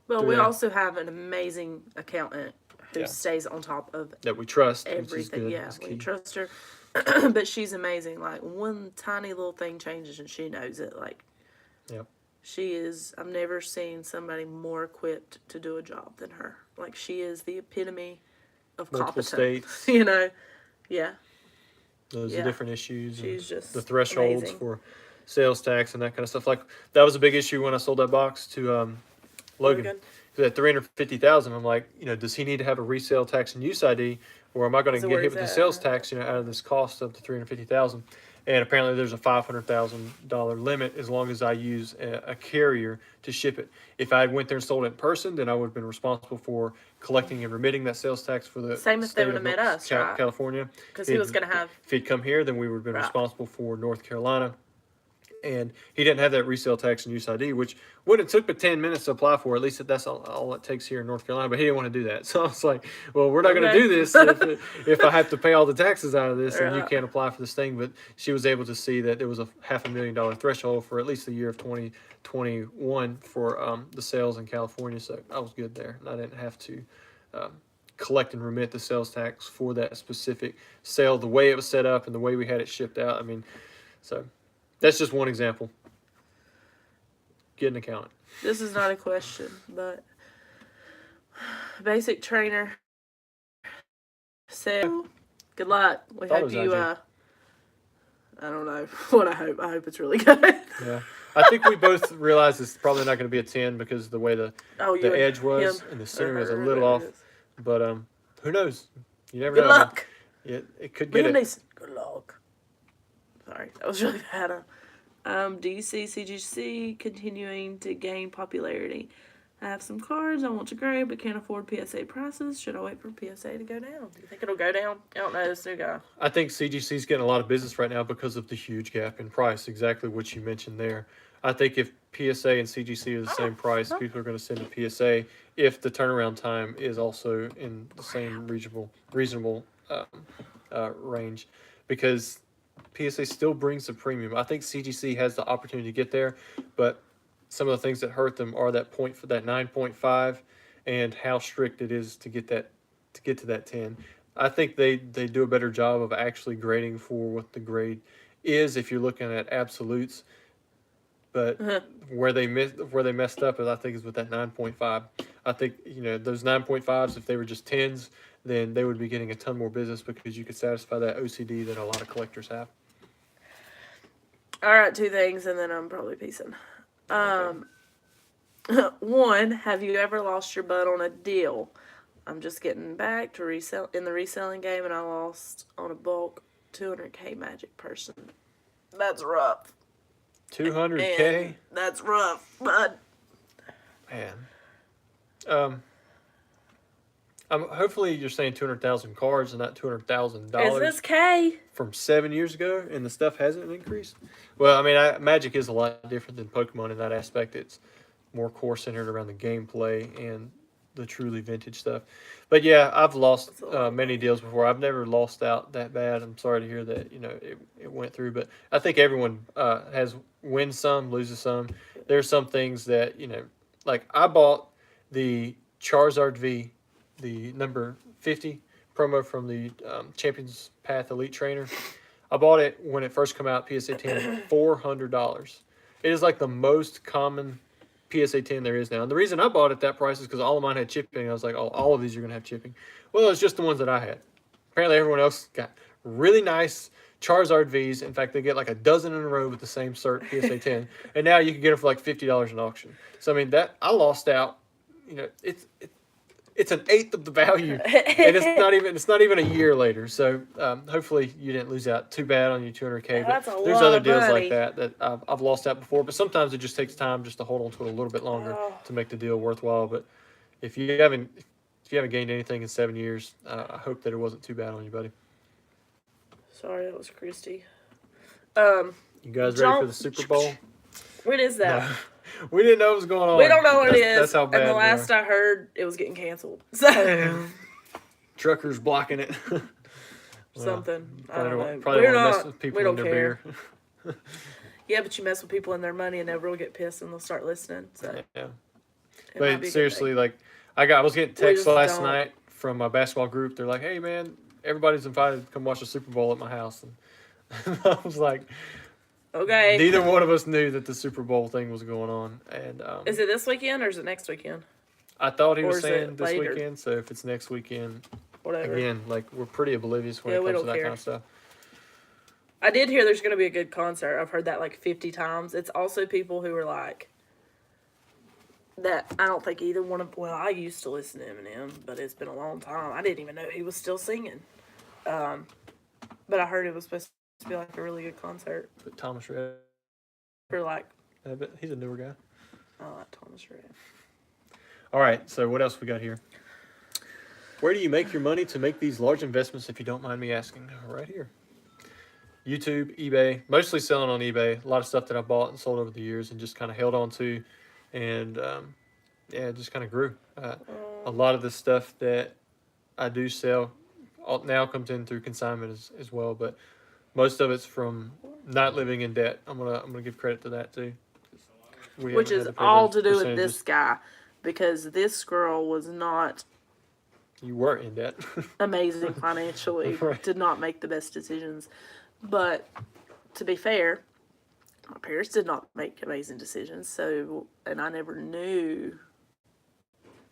Well, we also have an amazing accountant who stays on top of that we trust. everything. Yeah, we trust her. But she's amazing. Like, one tiny little thing changes and she knows it. Like, she is, I've never seen somebody more equipped to do a job than her. Like, she is the epitome of multiple competence. states. Yeah. Those are different issues. She's just the thresholds amazing. For sales tax and that kind of stuff. Like, that was a big issue when I sold that box to Logan. At $350,000, I'm like, does he need to have a resale tax and use ID, or am I going to get hit with the sales tax, out of this cost of the $350,000? And apparently, there's a $500,000 limit as long as I use a carrier to ship it. If I went there and sold it in person, then I would have been responsible for collecting and remitting that sales tax for the same if they would have met us, right? California. Because he was going to have. If he'd come here, then we would have been responsible for North Carolina. And he didn't have that resale tax and use ID, which would have took but 10 minutes to apply for. At least that's all it takes here in North Carolina. But he didn't want to do that. So I was like, well, we're not going to do this if I have to pay all the taxes out of this and you can't apply for this thing. But she was able to see that there was a $500,000 threshold for at least the year of 2021 for the sales in California. So I was good there. And I didn't have to collect and remit the sales tax for that specific sale, the way it was set up and the way we had it shipped out. I mean, so... that's just one example. Get an accountant. This is not a question, but basic trainer said, good luck. We hope you, I don't know what I hope. I hope it's really good. Yeah. I think we both realize it's probably not going to be a 10 because of the way the edge was and the center is a little off. But who knows? You never know. Good luck. It could get it. Good luck. Sorry, that was really bad. Do you see CGC continuing to gain popularity? I have some cards I want to grade but can't afford PSA prices. Should I wait for PSA to go down? Do you think it'll go down? I don't know this new guy. I think CGC's getting a lot of business right now because of the huge gap in price, exactly what you mentioned there. I think if PSA and CGC are the same price, people are going to send a PSA if the turnaround time is also in the same reasonable range, because PSA still brings the premium. I think CGC has the opportunity to get there, but some of the things that hurt them are that 9.5 and how strict it is to get to that 10. I think they do a better job of actually grading for what the grade is if you're looking at absolutes. But where they messed up is, I think, is with that 9.5. I think, those 9.5s, if they were just 10s, then they would be getting a ton more business because you could satisfy that OCD that a lot of collectors have. All right, 2 things, and then I'm probably peacing. One, have you ever lost your butt on a deal? I'm just getting back to in the reselling game, and I lost on a bulk 200K Magic person. That's rough. 200K? And that's rough, bud. Man. Hopefully you're saying 200,000 cards and not $200,000. Is this K? From 7 years ago, and the stuff hasn't increased? Well, I mean, Magic is a lot different than Pokemon in that aspect. It's more core centered around the gameplay and the truly vintage stuff. But yeah, I've lost many deals before. I've never lost out that bad. I'm sorry to hear that, it went through. But I think everyone has wins some, loses some. There's some things that, like I bought the Charizard V, the number 50 promo from the Champions Path Elite Trainer. I bought it when it first came out, PSA 10, $400. It is like the most common PSA 10 there is now. And the reason I bought it at that price is because all of mine had chipping. I was like, oh, all of these are going to have chipping. Well, it's just the ones that I had. Apparently everyone else got really nice Charizard Vs. In fact, they get like a dozen in a row with the same cert, PSA 10. And now you can get them for like $50 in auction. So, I mean, that I lost out. It's an eighth of the value, and it's not even a year later. So hopefully you didn't lose out too bad on your 200K. But there's other deals like that I've lost out before. But sometimes it just takes time just to hold on to it a little bit longer to make the deal worthwhile. But if you haven't gained anything in 7 years, I hope that it wasn't too bad on you, buddy. Sorry, that was Christy. You guys ready for the Super Bowl? When is that? No. We didn't know what was going on. We don't know what it is. That's how bad. And the last I heard, it was getting canceled. So truckers blocking it. Something. I don't know. Probably want to mess with people in their beer. Yeah, but you mess with people and their money, and they'll really get pissed, and they'll start listening. So yeah. But seriously, like I was getting texts last night from my basketball group. They're like, "Hey, man, everybody's invited to come watch the Super Bowl at my house," and I was like. Okay. Neither one of us knew that the Super Bowl thing was going on, and is it this weekend or is it next weekend? I thought he was saying this weekend, so if it's next weekend, whatever. Again, like we're pretty oblivious when it comes to that kind of stuff. I did hear there's going to be a good concert. I've heard that like 50 times. It's also people who are like that. I don't think either one of. Well, I used to listen to Eminem, but it's been a long time. I didn't even know he was still singing. But I heard it was supposed to be like a really good concert. But Thomas Rhett. For like. But he's a newer guy. I like Thomas Rhett. All right, so what else we got here? Where do you make your money to make these large investments, if you don't mind me asking? Right here. YouTube, eBay, mostly selling on eBay. A lot of stuff that I bought and sold over the years and just kind of held on to. And, it just kind of grew. A lot of the stuff that I do sell now comes in through consignment as well. But most of it's from not living in debt. I'm gonna give credit to that, too. Which is all to do with this guy. Because this girl was not... You were in debt. amazing financially. Right. Did not make the best decisions. But to be fair, my parents did not make amazing decisions. So, and I never knew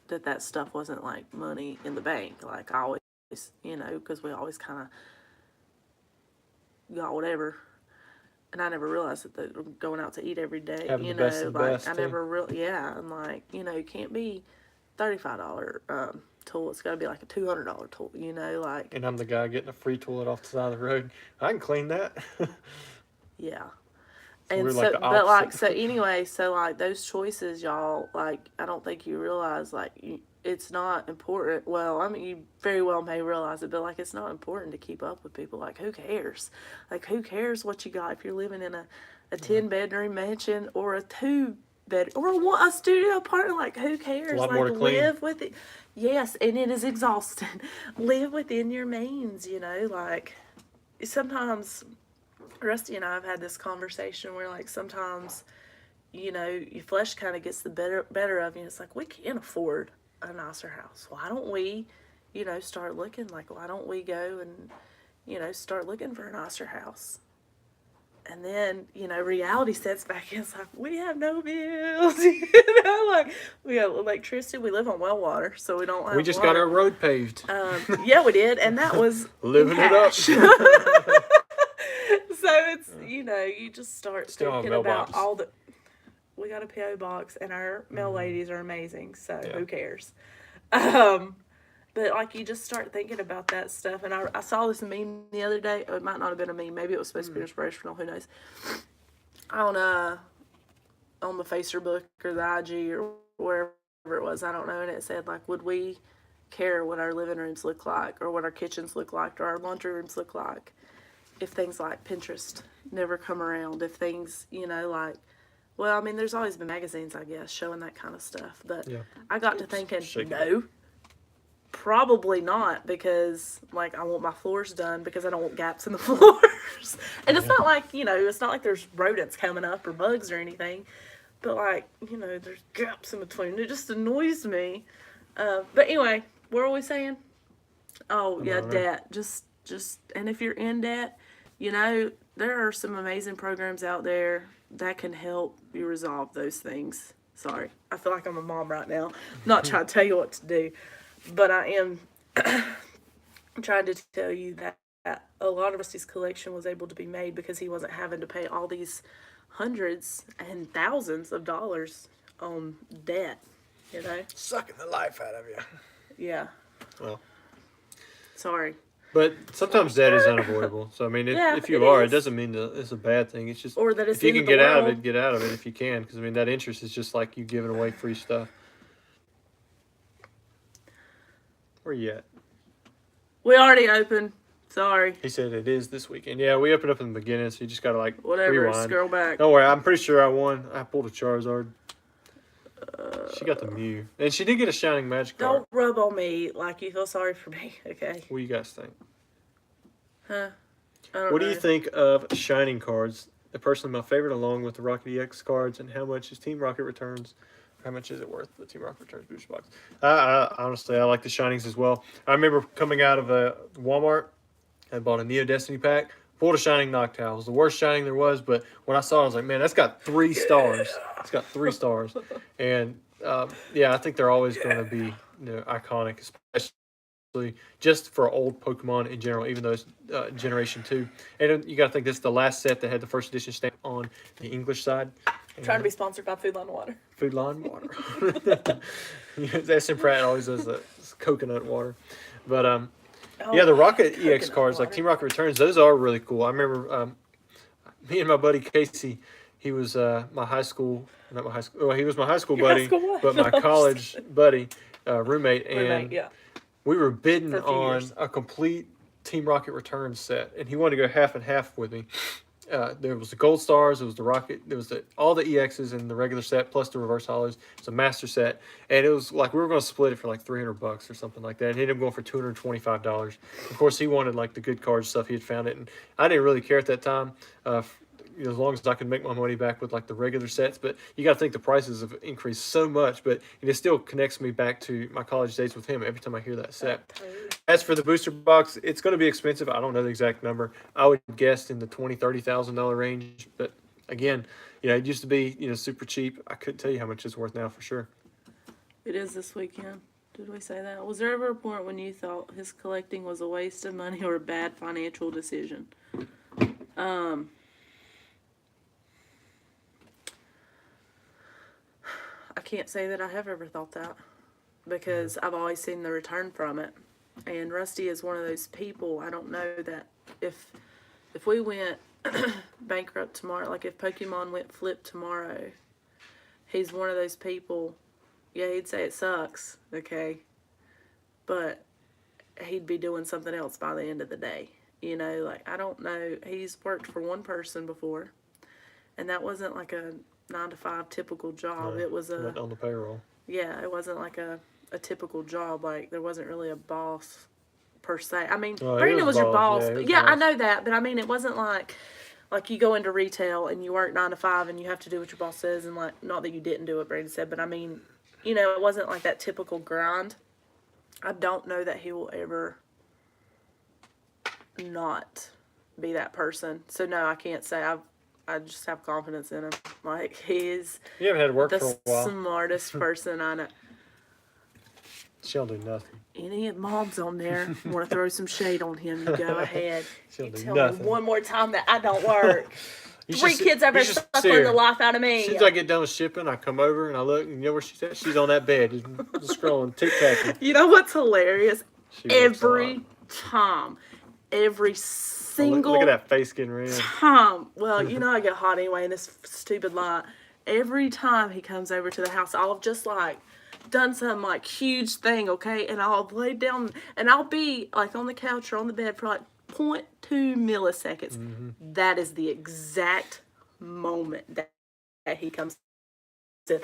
that stuff wasn't like money in the bank. Like I always, because we always kind of got whatever. And I never realized that going out to eat every day, having the best of the best, I never really, and like, it can't be $35 tool. It's got to be like a $200 tool, like. And I'm the guy getting a free toilet off the side of the road. I can clean that. Yeah. So And we're so, like the but like, opposite. so anyway, so like those choices, y'all, like, I don't think you realize, like, it's not important. Well, I mean, you very well may realize it, but like, it's not important to keep up with people. Like, who cares? Like, who cares what you got if you're living in a 10-bedroom mansion or a 2-bed or a studio apartment? Like, who cares? a lot Like, more to clean. live with it. Yes, and it is exhausting. Live within your means, like, sometimes Rusty and I have had this conversation where, like, sometimes, your flesh kind of gets the better of you. It's like, we can't afford a nicer house. Why don't we, start looking? Like, why don't we go and, start looking for a nicer house? And then, reality sets back in. It's like, we have no bills. Like, we have electricity. We live on well water, so we don't have We just water. got our road paved. Yeah, we did, and that was Living it up. So it's, you just start Still have a thinking about mailbox. all the. We got a PO box, and our mail ladies are amazing. So Yeah. who cares? But like, you just start thinking about that stuff. And I saw this meme the other day. Oh, it might not have been a meme. Maybe it was supposed to be inspirational. Who knows? On the Facebook or the IG or wherever it was, I don't know. And it said, like, would we care what our living rooms look like, or what our kitchens look like, or our laundry rooms look like, if things like Pinterest never come around? If things, like, well, I mean, there's always been magazines, I guess, showing that kind of stuff. But Yeah. I got to thinking, Shake it. no, probably not, because, like, I want my floors done because I don't want gaps in the floors. And it's not like, it's not like there's rodents coming up or bugs or anything. But, like, there's gaps in between. It just annoys me. But anyway, what are we saying? Oh, yeah, debt. Just, and if you're in debt, there are some amazing programs out there that can help you resolve those things. Sorry, I feel like I'm a mom right now. I'm not trying to tell you what to do, but I am trying to tell you that a lot of Rusty's collection was able to be made because he wasn't having to pay all these hundreds and thousands of dollars on debt, Sucking the life out of you. Yeah. Well. Sorry. But sometimes that is unavoidable. So I mean, if you are, it doesn't mean that it's a bad thing. It's just, or that it's if you the can end of get the out of world. it, get out of it if you can. Because I mean, that interest is just like you giving away free stuff. Where you at? We already opened. Sorry. He said it is this weekend. Yeah, we opened up in the beginning, so you just gotta like rewind. Scroll back. Don't worry, I'm pretty sure I won. I pulled a Charizard. She got the Mew, and she did get a Shining Magic card. Don't rub on me like you feel sorry for me, okay? What do you guys think? Huh? I don't What know. do you think of Shining cards? They're personally my favorite, along with the Rocket EX cards. And how much is Team Rocket Returns? How much is it worth, the Team Rocket Returns booster box? Honestly, I like the Shinings as well. I remember coming out of Walmart, I bought a Neo Destiny pack, pulled a Shining Noctowl. It was the worst Shining there was, but when I saw it, I was like, man, that's got 3 stars. It's got 3 stars. And, yeah, I think they're always going to be iconic, especially just for old Pokemon in general, even though it's Generation 2. And you got to think this is the last set that had the first edition stamp on the English side. Trying to be sponsored by Food Line Water. Food Line Water. SM Pratt always does the coconut water. But, yeah, the Rocket EX cards, like Team Rocket Returns, those are really cool. I remember me and my buddy Casey, he was my high school, not my high school, well, he was my high school buddy, but my college buddy, roommate, and we were bidding on a complete Team Rocket Returns set, and he wanted to go half and half with me. There was the gold stars, there was the rocket, there was all the EXs in the regular set plus the reverse hollows. It's a master set, and it was like we were going to split it for like $300 or something like that. And he ended up going for $225. Of course, he wanted like the good card stuff. He had found it, and I didn't really care at that time. As long as I could make my money back with like the regular sets, but you got to think the prices have increased so much. But it still connects me back to my college days with him every time I hear that set. As for the booster box, it's going to be expensive. I don't know the exact number. I would guess in the $20,000-$30,000 range. But again, it used to be super cheap. I couldn't tell you how much it's worth now for sure. It is this weekend. Did we say that? Was there ever a point when you thought his collecting was a waste of money or a bad financial decision? I can't say that I have ever thought that, because I've always seen the return from it. And Rusty is one of those people, I don't know that if we went bankrupt tomorrow, like if Pokemon went flip tomorrow, he's one of those people. Yeah, he'd say it sucks, okay, but he'd be doing something else by the end of the day. You know, like I don't know. He's worked for one person before, and that wasn't like a 9 to 5 typical job. No, It was went on the payroll. yeah, it wasn't like a typical job. Like there wasn't really a boss per se. I mean, Oh, he Brandon was your boss. he was Yeah, I boss. know that, but I mean, it wasn't like you go into retail and you work 9 to 5 and you have to do what your boss says, and like not that you didn't do what Brandon said, but I mean, you know, it wasn't like that typical grind. I don't know that he will ever not be that person. So no, I can't say I just have confidence in him. Like he is You haven't had to work the for a while. smartest person I know. She'll do nothing. Any moms on there want to throw some shade on him, you go ahead. She'll You do tell nothing. me one more time that I don't work. You 3 should kids see- over you there should see suckling her. the life out of me. As soon as I get done with shipping, I come over and I look, and you know where she's at? She's on that bed, just scrolling, tic-tacking. You know what's hilarious? She works a Every lot. time, every Oh, single look at that face getting red. time. Well, you know I get hot anyway in this stupid light. Every time he comes over to the house, I'll have just like done some like huge thing, okay? And I'll lay down and I'll be like on the couch or on the bed for like 0.2 milliseconds. That is the exact moment that he comes in.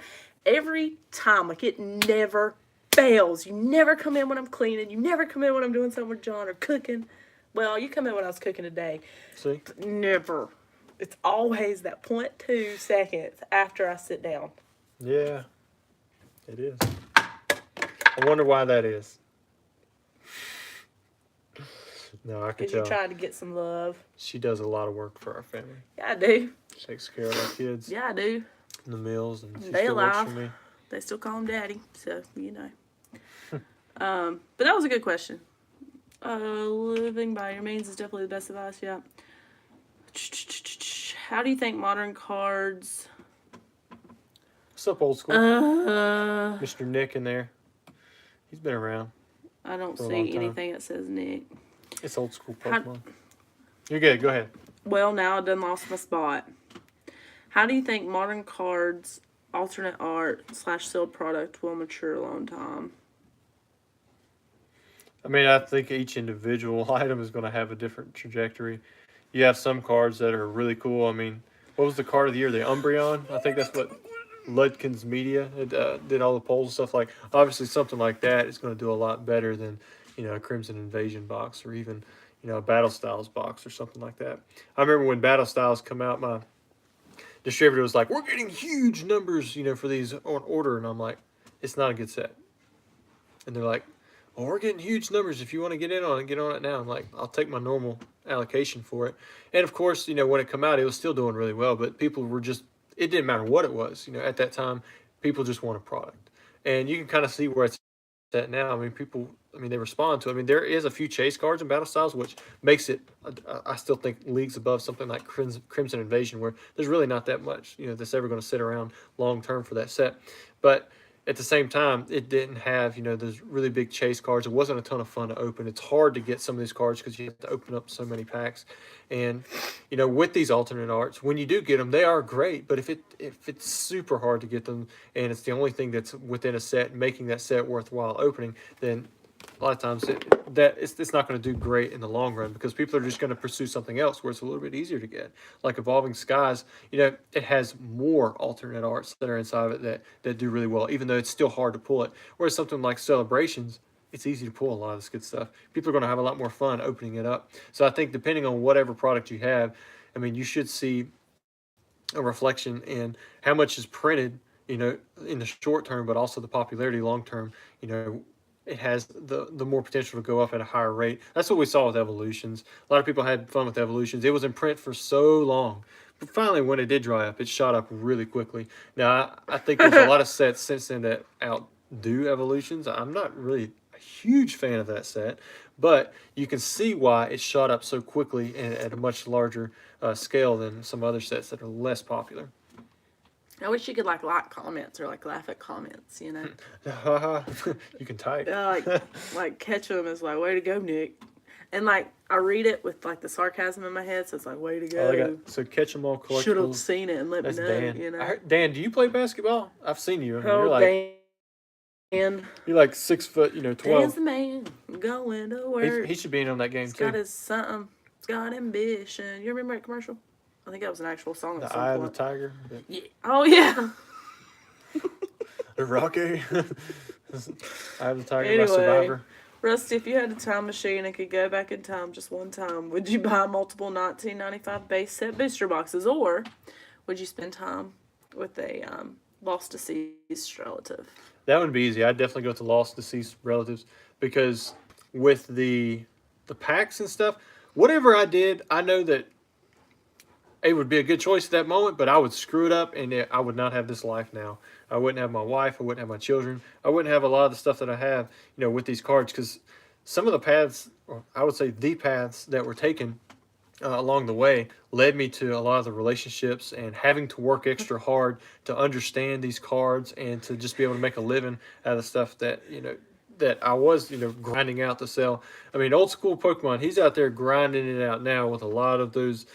Every time, like it never fails. You never come in when I'm cleaning. You never come in when I'm doing something with John or cooking. Well, you come in when I was cooking today. See? Never. It's always that 0.2 seconds after I sit down. Yeah, it is. I wonder why that is. No, I can Because you're tell. trying to get some love. She does a lot of work for our family. Yeah, I do. She takes care of our kids Yeah, I do. and the meals, and she They still works alive. for me. They still call him daddy, so you know. But that was a good question. Living by your means is definitely the best advice. Yeah. How do you think modern cards? What's up, old school? I Mr. Nick in there. He's been around. don't For a long see time. anything that says Nick. It's old school How- Pokemon. You're good. Go ahead. Well, now I done lost my spot. How do you think modern cards, alternate art / sealed product will mature a long time? I mean, I think each individual item is going to have a different trajectory. You have some cards that are really cool. I mean, what was the card of the year? The Umbreon? I think that's what Ludkin's Media did all the polls and stuff like. Obviously, something like that is going to do a lot better than, you know, a Crimson Invasion box or even, you know, a Battle Styles box or something like that. I remember when Battle Styles come out, my distributor was like, "We're getting huge numbers, you know, for these on order," and I'm like, "It's not a good set." And they're like, "Well, we're getting huge numbers. If you want to get in on it, get on it now." I'm like, "I'll take my normal allocation for it." And of course, you know, when it come out, it was still doing really well, but people were just, it didn't matter what it was. You know, at that time, people just want a product. And you can kind of see where it's at now. I mean, people, I mean, they respond to it. I mean, there is a few chase cards in Battle Styles, which makes it, I still think, leagues above something like Crimson Invasion, where there's really not that much, you know, that's ever going to sit around long term for that set. But at the same time, it didn't have, you know, those really big chase cards. It wasn't a ton of fun to open. It's hard to get some of these cards because you have to open up so many packs. And, you know, with these alternate arts, when you do get them, they are great. But if it's super hard to get them and it's the only thing that's within a set, making that set worthwhile opening, then a lot of times it's not going to do great in the long run because people are just going to pursue something else where it's a little bit easier to get. Like Evolving Skies, you know, it has more alternate arts that are inside of it that do really well, even though it's still hard to pull it. Whereas something like Celebrations, it's easy to pull a lot of this good stuff. People are going to have a lot more fun opening it up. So I think depending on whatever product you have, I mean, you should see a reflection in how much is printed, you know, in the short term, but also the popularity long term. You know, it has the more potential to go up at a higher rate. That's what we saw with Evolutions. A lot of people had fun with Evolutions. It was in print for so long. But finally, when it did dry up, it shot up really quickly. Now, I think there's a lot of sets since then that outdo Evolutions. I'm not really a huge fan of that set, but you can see why it shot up so quickly and at a much larger scale than some other sets that are less popular. I wish you could like comments or like laugh at comments, you know. You can type. Like catch them is like, way to go, Nick. And like I read it with like the sarcasm in my head, so it's like way to Oh, they go. got so catch 'em all collectibles. Should have seen it and let That's me know. Dan. You know. I heard, Dan, do you play basketball? I've seen you. I mean, Oh, Dan. you're like 6 foot, 12. Dan's the man going to work. He should be in on that game He's too. got his something. He's got ambition. You remember that commercial? I think that was an actual song. The Eye of the Tiger. Yeah. Oh yeah. The Rocky. Eye of the Tiger Anyway. by Survivor. Rusty, if you had a time machine and could go back in time just one time, would you buy multiple 1995 base set booster boxes, or would you spend time with a lost deceased relative? That would be easy. I'd definitely go with the lost deceased relatives, because with the packs and stuff, whatever I did, I know that it would be a good choice at that moment, but I would screw it up, and I would not have this life now. I wouldn't have my wife. I wouldn't have my children. I wouldn't have a lot of the stuff that I have, with these cards, because some of the paths, or I would say the paths that were taken along the way, led me to a lot of the relationships and having to work extra hard to understand these cards and to just be able to make a living out of the stuff that, that I was, grinding out to sell. I mean, old school Pokemon, he's out there grinding it out now with a lot of those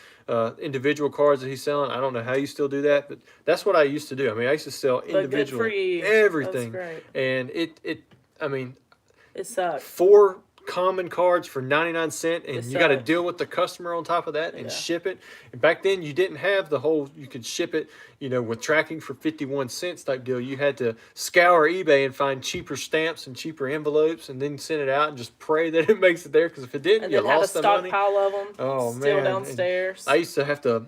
individual cards that he's selling. I don't know how you still do that, but that's what I used to do. I mean, I used to sell individual everything. That's great. And It sucked. 4 common cards for 99 cents, and It you got to sucked. deal with the customer on top of that and Yeah. ship it. And back then you didn't have the whole, you could ship it, with tracking for 51 cents type deal. You had to scour eBay and find cheaper stamps and cheaper envelopes and then send it out and just pray that it makes it there, because if it didn't, And you then have a lost the money. stockpile of them. Oh, still man. downstairs. I used to have to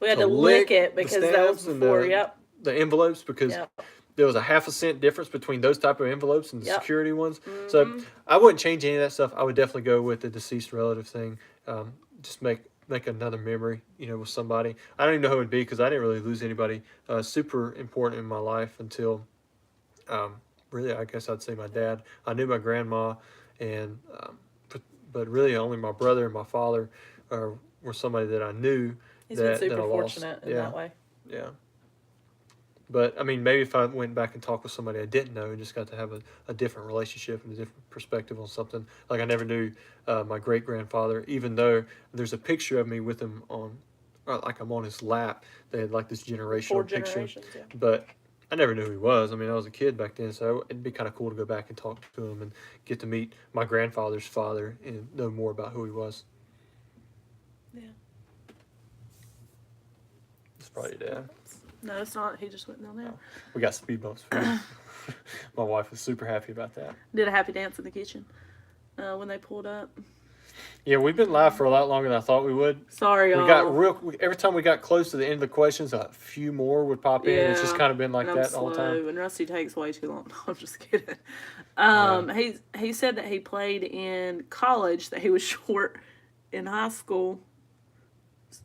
We had to lick it the because that was stamps and before. Yep. the envelopes, because Yep. there was a half a cent difference between those type of envelopes and the Yep. security ones. So I wouldn't change any of that stuff. I would definitely go with the deceased relative thing. Just make another memory, with somebody. I don't even know who it would be, because I didn't really lose anybody super important in my life until, really, I guess I'd say my dad. I knew my grandma, and but really only my brother and my father were somebody that I knew. He's that, been that super I lost. fortunate in that way. Yeah. But, I mean, maybe if I went back and talked with somebody I didn't know and just got to have a different relationship and a different perspective on something. Like I never knew my great-grandfather, even though there's a picture of me with him like I'm on his lap. They had like this generational 4 picture. generations, yeah. But I never knew who he was. I mean, I was a kid back then, so it'd be kind of cool to go back and talk to him and get to meet my grandfather's father and know more about who he was. Yeah. It's probably dad. No, it's not. He just went down there. We got speed bumps for him. My wife was super happy about that. Did a happy dance in the kitchen when they pulled up. Yeah, we've been live for a lot longer than I thought we would. Sorry, y'all. We got every time we got close to the end of the questions, a few more would pop in. It's just kind of been like and I'm that all the slow, time. And Rusty takes way too long. I'm just kidding. He said that he played in college, that he was short in high school.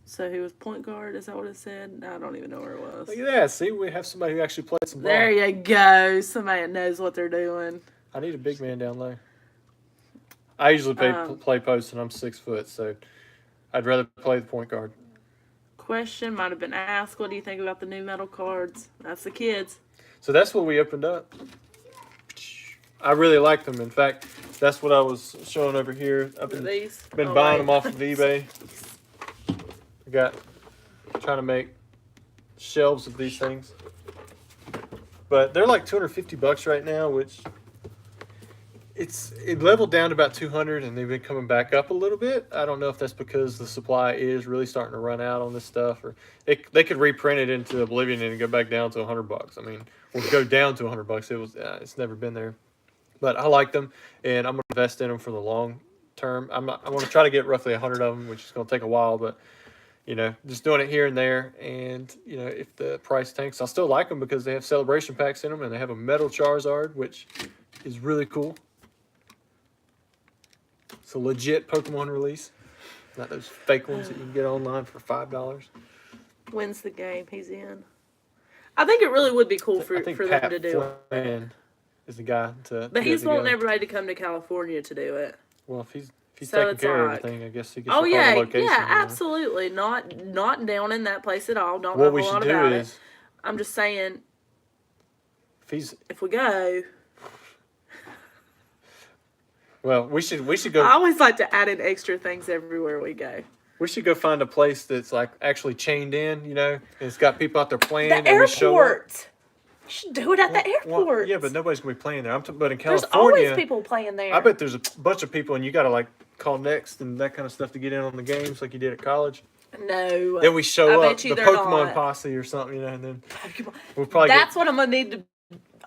So he was point guard. Is that what it said? I don't even know where it was. Look at that. See, we have somebody who actually played some ball. There you go. Somebody that knows what they're doing. I need a big man down low. I usually play post, and I'm 6 foot, so I'd rather play the point guard. Question might have been asked. What do you think about the new metal cards? That's the kids. So that's what we opened up. I really like them. In fact, that's what I was showing over here. I've been buying them off of eBay. I got trying to make shelves of these things, but they're like $250 right now, which it leveled down to about 200, and they've been coming back up a little bit. I don't know if that's because the supply is really starting to run out on this stuff, or they could reprint it into oblivion and go back down to $100. I mean, or go down to $100. It's never been there, but I like them, and I'm gonna invest in them for the long term. I want to try to get roughly 100 of them, which is gonna take a while, but. Just doing it here and there, and, if the price tanks, I'll still like them because they have celebration packs in them, and they have a metal Charizard, which is really cool. It's a legit Pokemon release, not those fake ones that you can get online for $5. Wins the game. He's in. I think it really would be cool for them to do it. Flynn is the guy to. But he's wanting everybody to come to California to do it. Well, if he's So taking care of like, everything, I guess he gets oh to call yeah, the location. yeah, absolutely. Not down in that place at all. Don't What know we a should lot do about is, it. I'm just saying, if we go, Well, we should I go. always like to add in extra things everywhere we go. We should go find a place that's like actually chained in, and it's got people out there playing. The and we show up. airport. You should do it at the airport. Well, yeah, but nobody's gonna be playing there. But in There's California, always people playing there. I bet there's a bunch of people, and you gotta like call next and that kind of stuff to get in on the games, like you did at college. No. Then we show I up, bet you the they're Pokemon not. posse or something, and then Pokemon. we'll probably That's what I'm gonna need to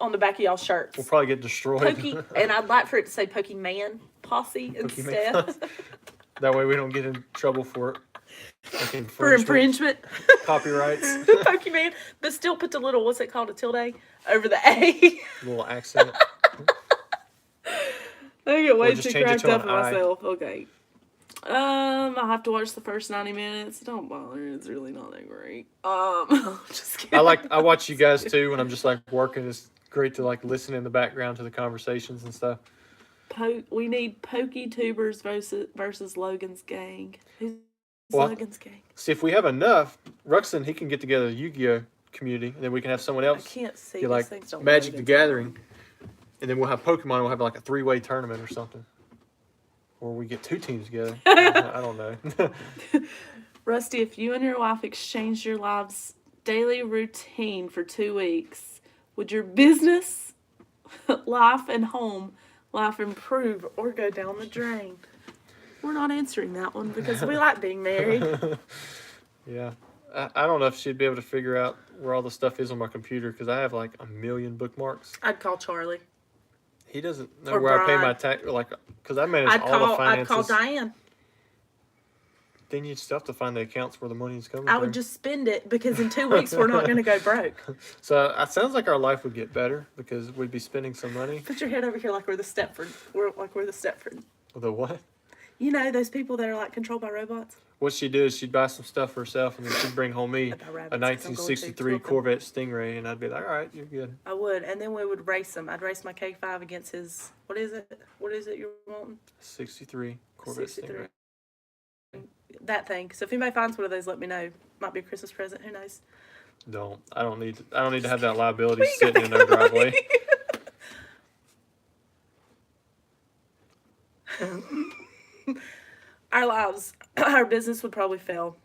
on the back of y'all's shirts. we'll probably get destroyed. And I'd like for it to say Pokemon posse instead. That way we don't get in trouble for like For infringement. copyrights. Pokemon. But still put the little, what's it called, a tilde over the A. Little accent. I get way just too change it cracked to up an on I. myself. Okay. I have to watch the first 90 minutes. Don't bother. It's really not that great. Just kidding. I watch you guys too when I'm just like working. It's great to like listen in the background to the conversations and stuff. We need Poketubers versus Logan's gang. Who's Well, Logan's gang? See, if we have enough, Ruxin, he can get together a Yu-Gi-Oh community, and then we can have someone I else can't see. get These like things don't Magic load the into Gathering, and then we'll have Pokemon. We'll have like a 3-way tournament or something, or we get 2 teams together. I don't know. Rusty, if you and your wife exchanged your lives' daily routine for 2 weeks, would your business, life, and home life improve or go down the drain? We're not answering that one because we like being married. Yeah. I don't know if she'd be able to figure out where all the stuff is on my computer because I have like a million bookmarks. I'd call Charlie. He doesn't know Or where I pay Brian. my tax, like, because I manage all the finances. I'd call Diane. Then you'd still have to find the accounts where the money is coming I from. would just spend it because in 2 weeks we're not going to go broke. So it sounds like our life would get better because we'd be spending some money. Put your head over here like we're the Stepford. We're the Stepford. The what? You know those people that are like controlled by robots? What she'd do is she'd buy some stuff for herself and then she'd bring home me About rabbits, a 'cause I'm going to 1963 kill them. Corvette Stingray, and I'd be like, all right, you're good. I would, and then we would race them. I'd race my K5 against his. What is it? What is it you're wanting? 63 Corvette 63. Stingray. That thing. So if anybody finds one of those, let me know. Might be a Christmas present. Who knows? I don't need to have that liability sitting in our driveway. Our lives, our business would probably fail.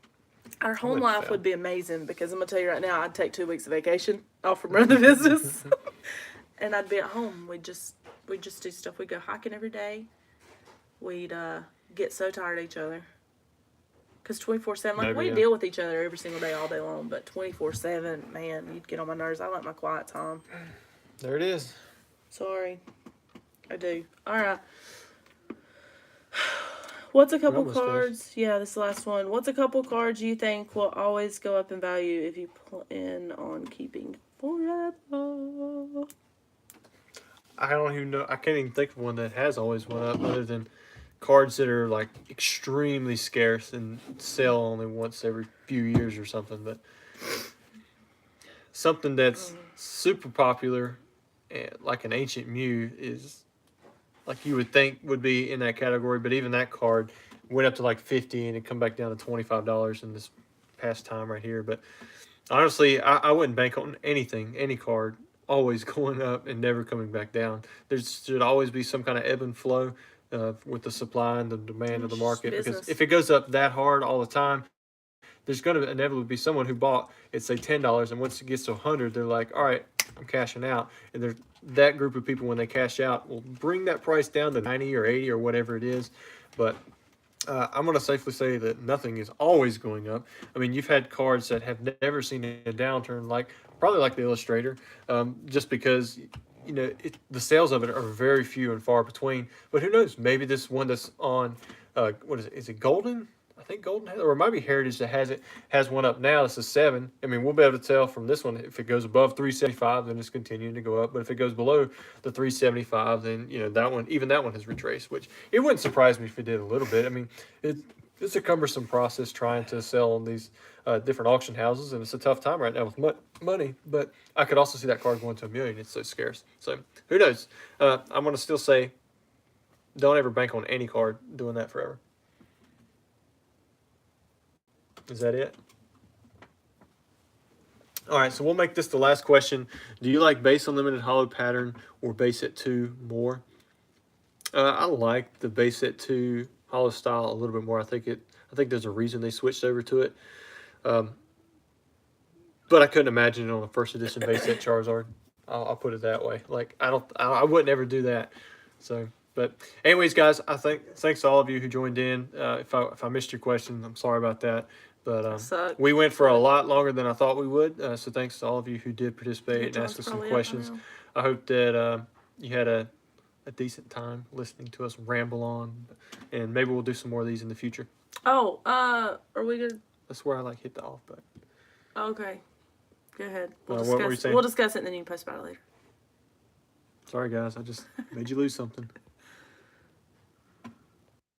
Our home would life fail. would be amazing because I'm gonna tell you right now, I'd take 2 weeks of vacation off from running the business, and I'd be at home. We'd just do stuff. We'd go hiking every day. We'd get so tired of each other. Cause 24/7, like we deal with each other every single day, all day long. But 24/7, man, you'd get on my nerves. I like my quiet time. There it is. Sorry, I do. All right. What's a couple almost cards? Yeah, this is the last one. What's a couple cards you think will always go up in value if you plan on keeping forever? I don't even know. I can't even think of one that has always went up other than cards that are like extremely scarce and sell only once every few years or something. But something that's super popular, like an Ancient Mew, is like you would think would be in that category. But even that card went up to like $50 and it come back down to $25 in this past time right here. But honestly, I wouldn't bank on anything, any card always going up and never coming back down. There should always be some kind of ebb and flow with the supply and the demand of the market. Because if it goes up that hard all the time, there's going to inevitably be someone who bought it, say $10, and once it gets to 100, they're like, all right, I'm cashing out. And there's that group of people, when they cash out, will bring that price down to 90 or 80 or whatever it is. But I'm going to safely say that nothing is always going up. I mean, you've had cards that have never seen a downturn, probably like the Illustrator, just because the sales of it are very few and far between. But who knows? Maybe this one that's on, what is it? Is it Golden? I think Golden has, or it might be Heritage that has one up now. This is 7. I mean, we'll be able to tell from this one if it goes above 375, then it's continuing to go up. But if it goes below the 375, then that one has retraced. Which it wouldn't surprise me if it did a little bit. I mean, it's a cumbersome process trying to sell on these different auction houses, and it's a tough time right now with money. But I could also see that card going to $1 million. It's so scarce. So who knows? I'm going to still say, don't ever bank on any card doing that forever. Is that it? All right, so we'll make this the last question. Do you like base unlimited hollow pattern or base at 2 more? I like the base set 2 holo style a little bit more. I think there's a reason they switched over to it. But I couldn't imagine it on a first edition base set Charizard. I'll put it that way. Like I wouldn't ever do that. So, but anyways, guys, thanks to all of you who joined in. If I missed your question, I'm sorry about that. But we went for a lot longer than I thought we would. So thanks to all of you who did participate and ask us some questions. I hope that you had a decent time listening to us ramble on, and maybe we'll do some more of these in the future. Oh, are we good? That's where I hit the off button. Okay. Go ahead. What were you saying? We'll discuss it and then you can post about it later. Sorry, guys. I just made you lose something.